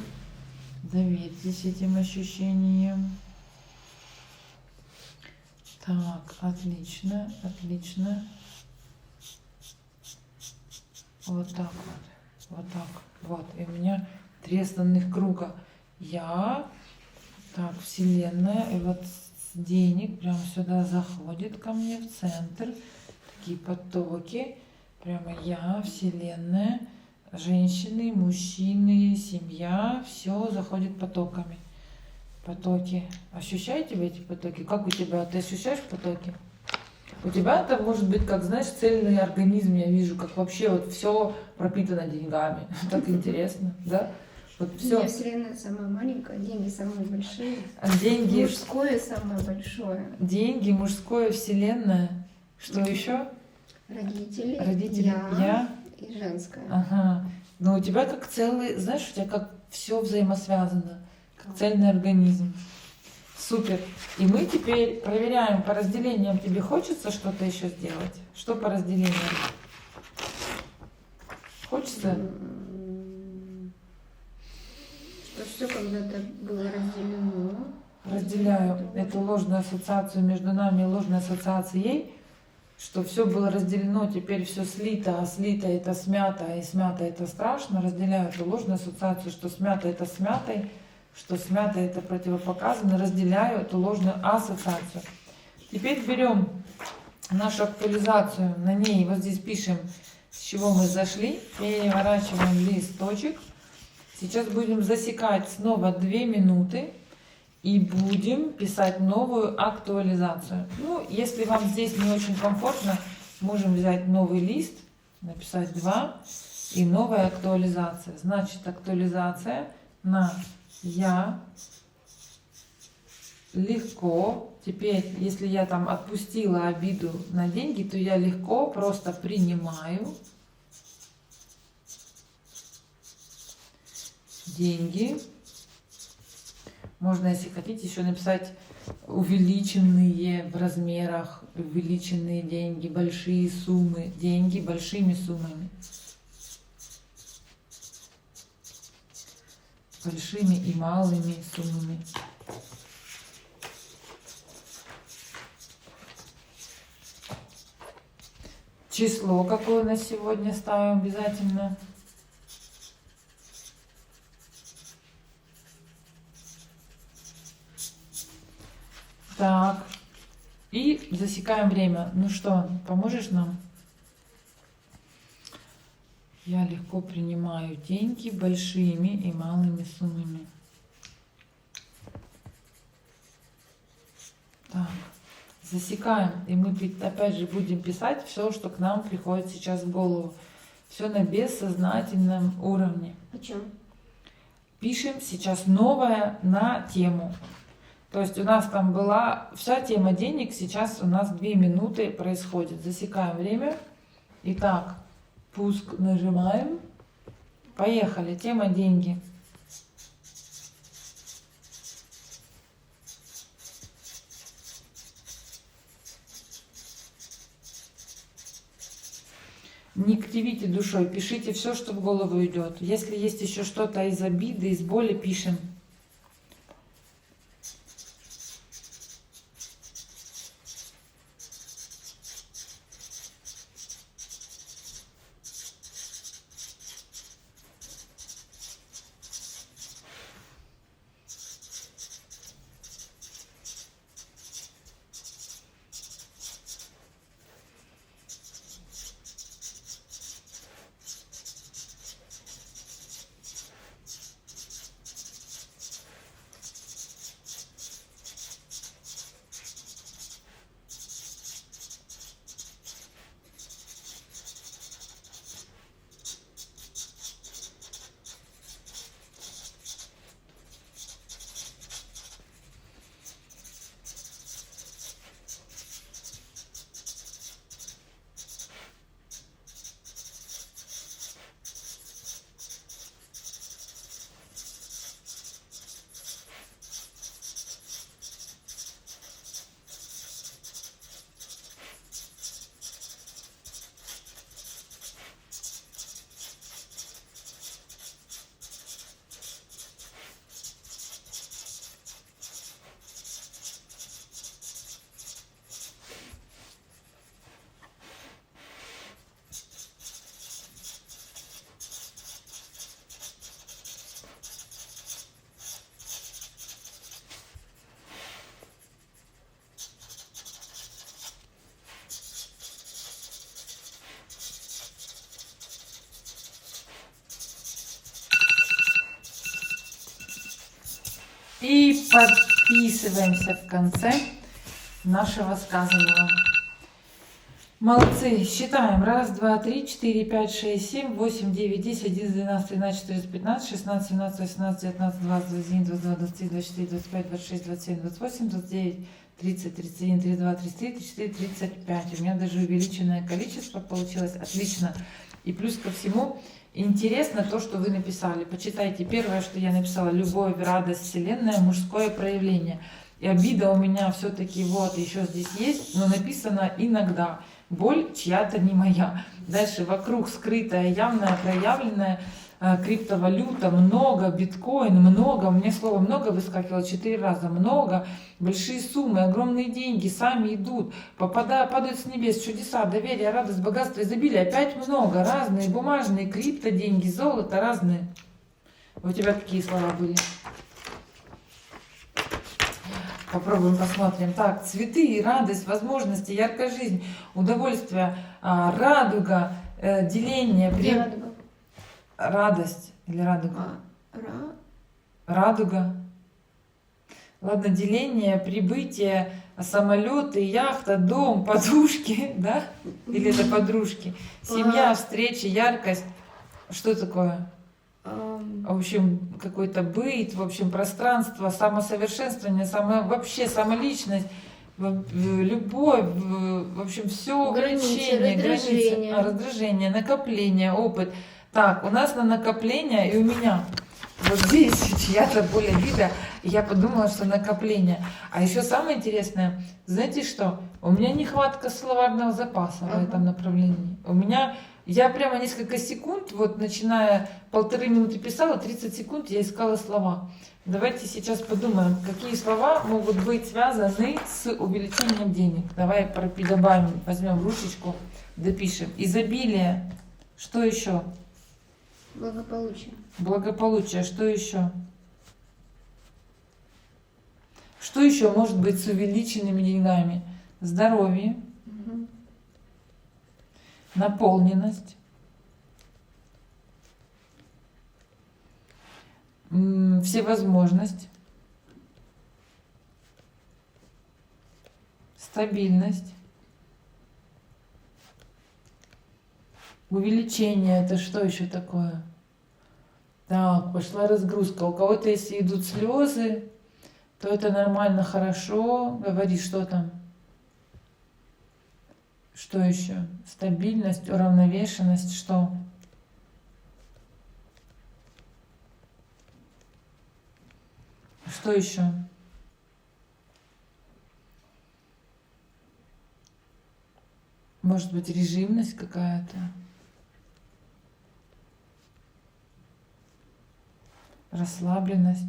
доверьтесь этим ощущениям. Так, отлично, отлично. Вот так вот, вот так, вот, и у меня 3 основных круга. Я, так, Вселенная, и вот денег прямо сюда заходит ко мне в центр. Такие потоки. Прямо Я, Вселенная, женщины, мужчины, семья. Все заходит потоками. Потоки. Ощущаете вы эти потоки? Как у тебя? Ты ощущаешь потоки? У тебя это может быть, как, знаешь, цельный организм, я вижу, как вообще вот все пропитано деньгами. Так интересно, да? Вот все. Вселенная самая маленькая, деньги самые большие. Деньги. Мужское самое большое. Деньги, мужское, Вселенная. Что еще? Родители. Родители. Я. И женское. Ага. Но у тебя как целый, знаешь, у тебя как все взаимосвязано, как цельный организм. Супер. И мы теперь проверяем по разделениям. Тебе хочется что-то еще сделать? Что по разделениям? Хочется? Что все когда-то было разделено. Разделяю эту ложную ассоциацию между нами и ложной ассоциацией, что все было разделено, теперь все слито, а слито это смято, и смято это страшно. Разделяю эту ложную ассоциацию, что смято это смятой, что смято это противопоказано. Разделяю эту ложную ассоциацию. Теперь берем нашу актуализацию, на ней вот здесь пишем, с чего мы зашли, переворачиваем листочек. Сейчас будем засекать снова 2 минуты. И будем писать новую актуализацию. Ну, если вам здесь не очень комфортно, можем взять новый лист, написать 2 и новая актуализация. Значит, актуализация на Я легко. Теперь, если я там отпустила обиду на деньги, то я легко просто принимаю деньги. Можно, если хотите, еще написать увеличенные в размерах, увеличенные деньги, большие суммы, деньги большими суммами. Большими и малыми суммами. Число какое на сегодня ставим обязательно. Так, и засекаем время. Ну что, поможешь нам? Я легко принимаю деньги большими и малыми суммами. Так, засекаем. И мы опять же будем писать все, что к нам приходит сейчас в голову. Все на бессознательном уровне. О чем? Пишем сейчас новое на тему. То есть у нас там была вся тема денег, сейчас у нас 2 минуты происходит. Засекаем время. Итак, пуск нажимаем. Поехали. Тема деньги. Не кривите душой, пишите все, что в голову идет. Если есть еще что-то из обиды, из боли, пишем. И подписываемся в конце нашего сказанного. Молодцы. Считаем. 1, 2, 3, 4, 5, 6, 7, 8, 9, 10, 11, 12, 13, 14, 15, 16, 17, 18, 19, 20, 21, 22, 23, 24, 25, 26, 27, 28, 29, 30, 31, 32, 33, 34, 35. У меня даже увеличенное количество получилось. Отлично. И плюс ко всему, интересно то, что вы написали. Почитайте. Первое, что я написала: любовь, радость, вселенная, мужское проявление. И обида у меня все-таки вот еще здесь есть, но написано иногда. Боль чья-то, не моя. Дальше вокруг скрытая, явная, проявленная, криптовалюта, много, биткоин, много. У меня слово много выскакивало 4 раза. Много, большие суммы, огромные деньги сами идут, падают с небес, чудеса, доверие, радость, богатство, изобилие. Опять много, разные, бумажные, крипто, деньги, золото, разные. У тебя какие слова были? Попробуем, посмотрим. Так, цветы, радость, возможности, яркая жизнь, удовольствие, радуга, деление, Радуга. радость или радуга? Радуга. Ладно, деление, прибытие, самолеты, яхта, дом, подружки, да? Или это подружки? Семья, встречи, яркость. Что такое? В общем, какой-то быт, в общем, пространство, самосовершенствование, вообще самоличность, любовь, в общем, все ограничения, границы, раздражение, накопление, опыт. Так, у нас на накопление и у меня вот здесь чья-то боль, обида, и я подумала, что накопление. А еще самое интересное, знаете что? У меня нехватка словарного запаса в этом направлении. Я прямо несколько секунд, вот начиная 1,5 минуты писала, 30 секунд я искала слова. Давайте сейчас подумаем, какие слова могут быть связаны с увеличением денег. Давай добавим, возьмем ручечку, допишем. Изобилие. Что еще? Благополучие. Благополучие. Что еще? Что еще может быть с увеличенными деньгами? Здоровье. Наполненность, всевозможность, Стабильность. Увеличение. Это что еще такое? Так, пошла разгрузка. У кого-то, если идут слезы, то это нормально, хорошо. Говори, что там. Что еще? Стабильность, уравновешенность, что? Что еще? Может быть, режимность какая-то? Расслабленность.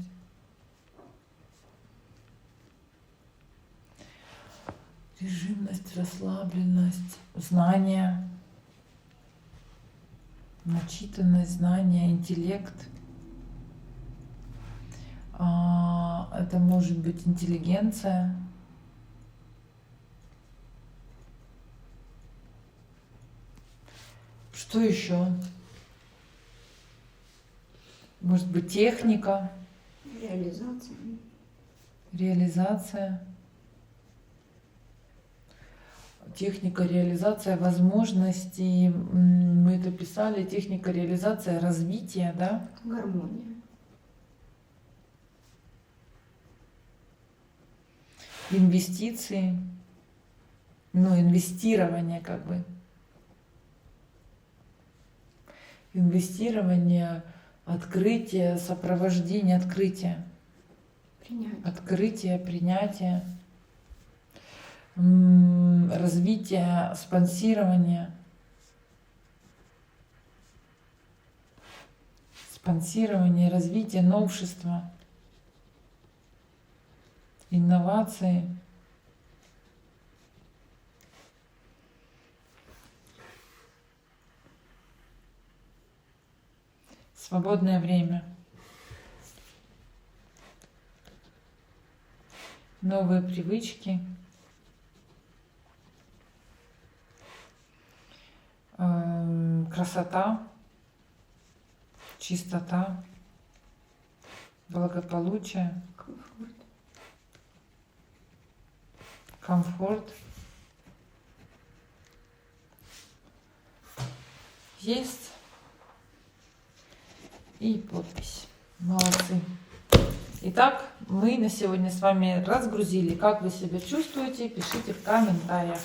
Режимность, расслабленность, знание, начитанность, знание, интеллект. Это может быть интеллигенция. Что еще? Может быть, техника. Реализация. Реализация. Техника, реализация возможностей. Мы это писали. Техника, реализация, развитие, да? Гармония. Инвестиции. Ну, инвестирование как бы. Инвестирование, открытие, сопровождение открытия. Принятие. Открытие, принятие, развитие, спонсирование. Спонсирование, развитие, новшества, инновации. Свободное время. Новые привычки. Красота. Чистота. Благополучие. Комфорт. Комфорт. Есть. И подпись. Молодцы. Итак, мы на сегодня с вами разгрузили. Как вы себя чувствуете, пишите в комментариях.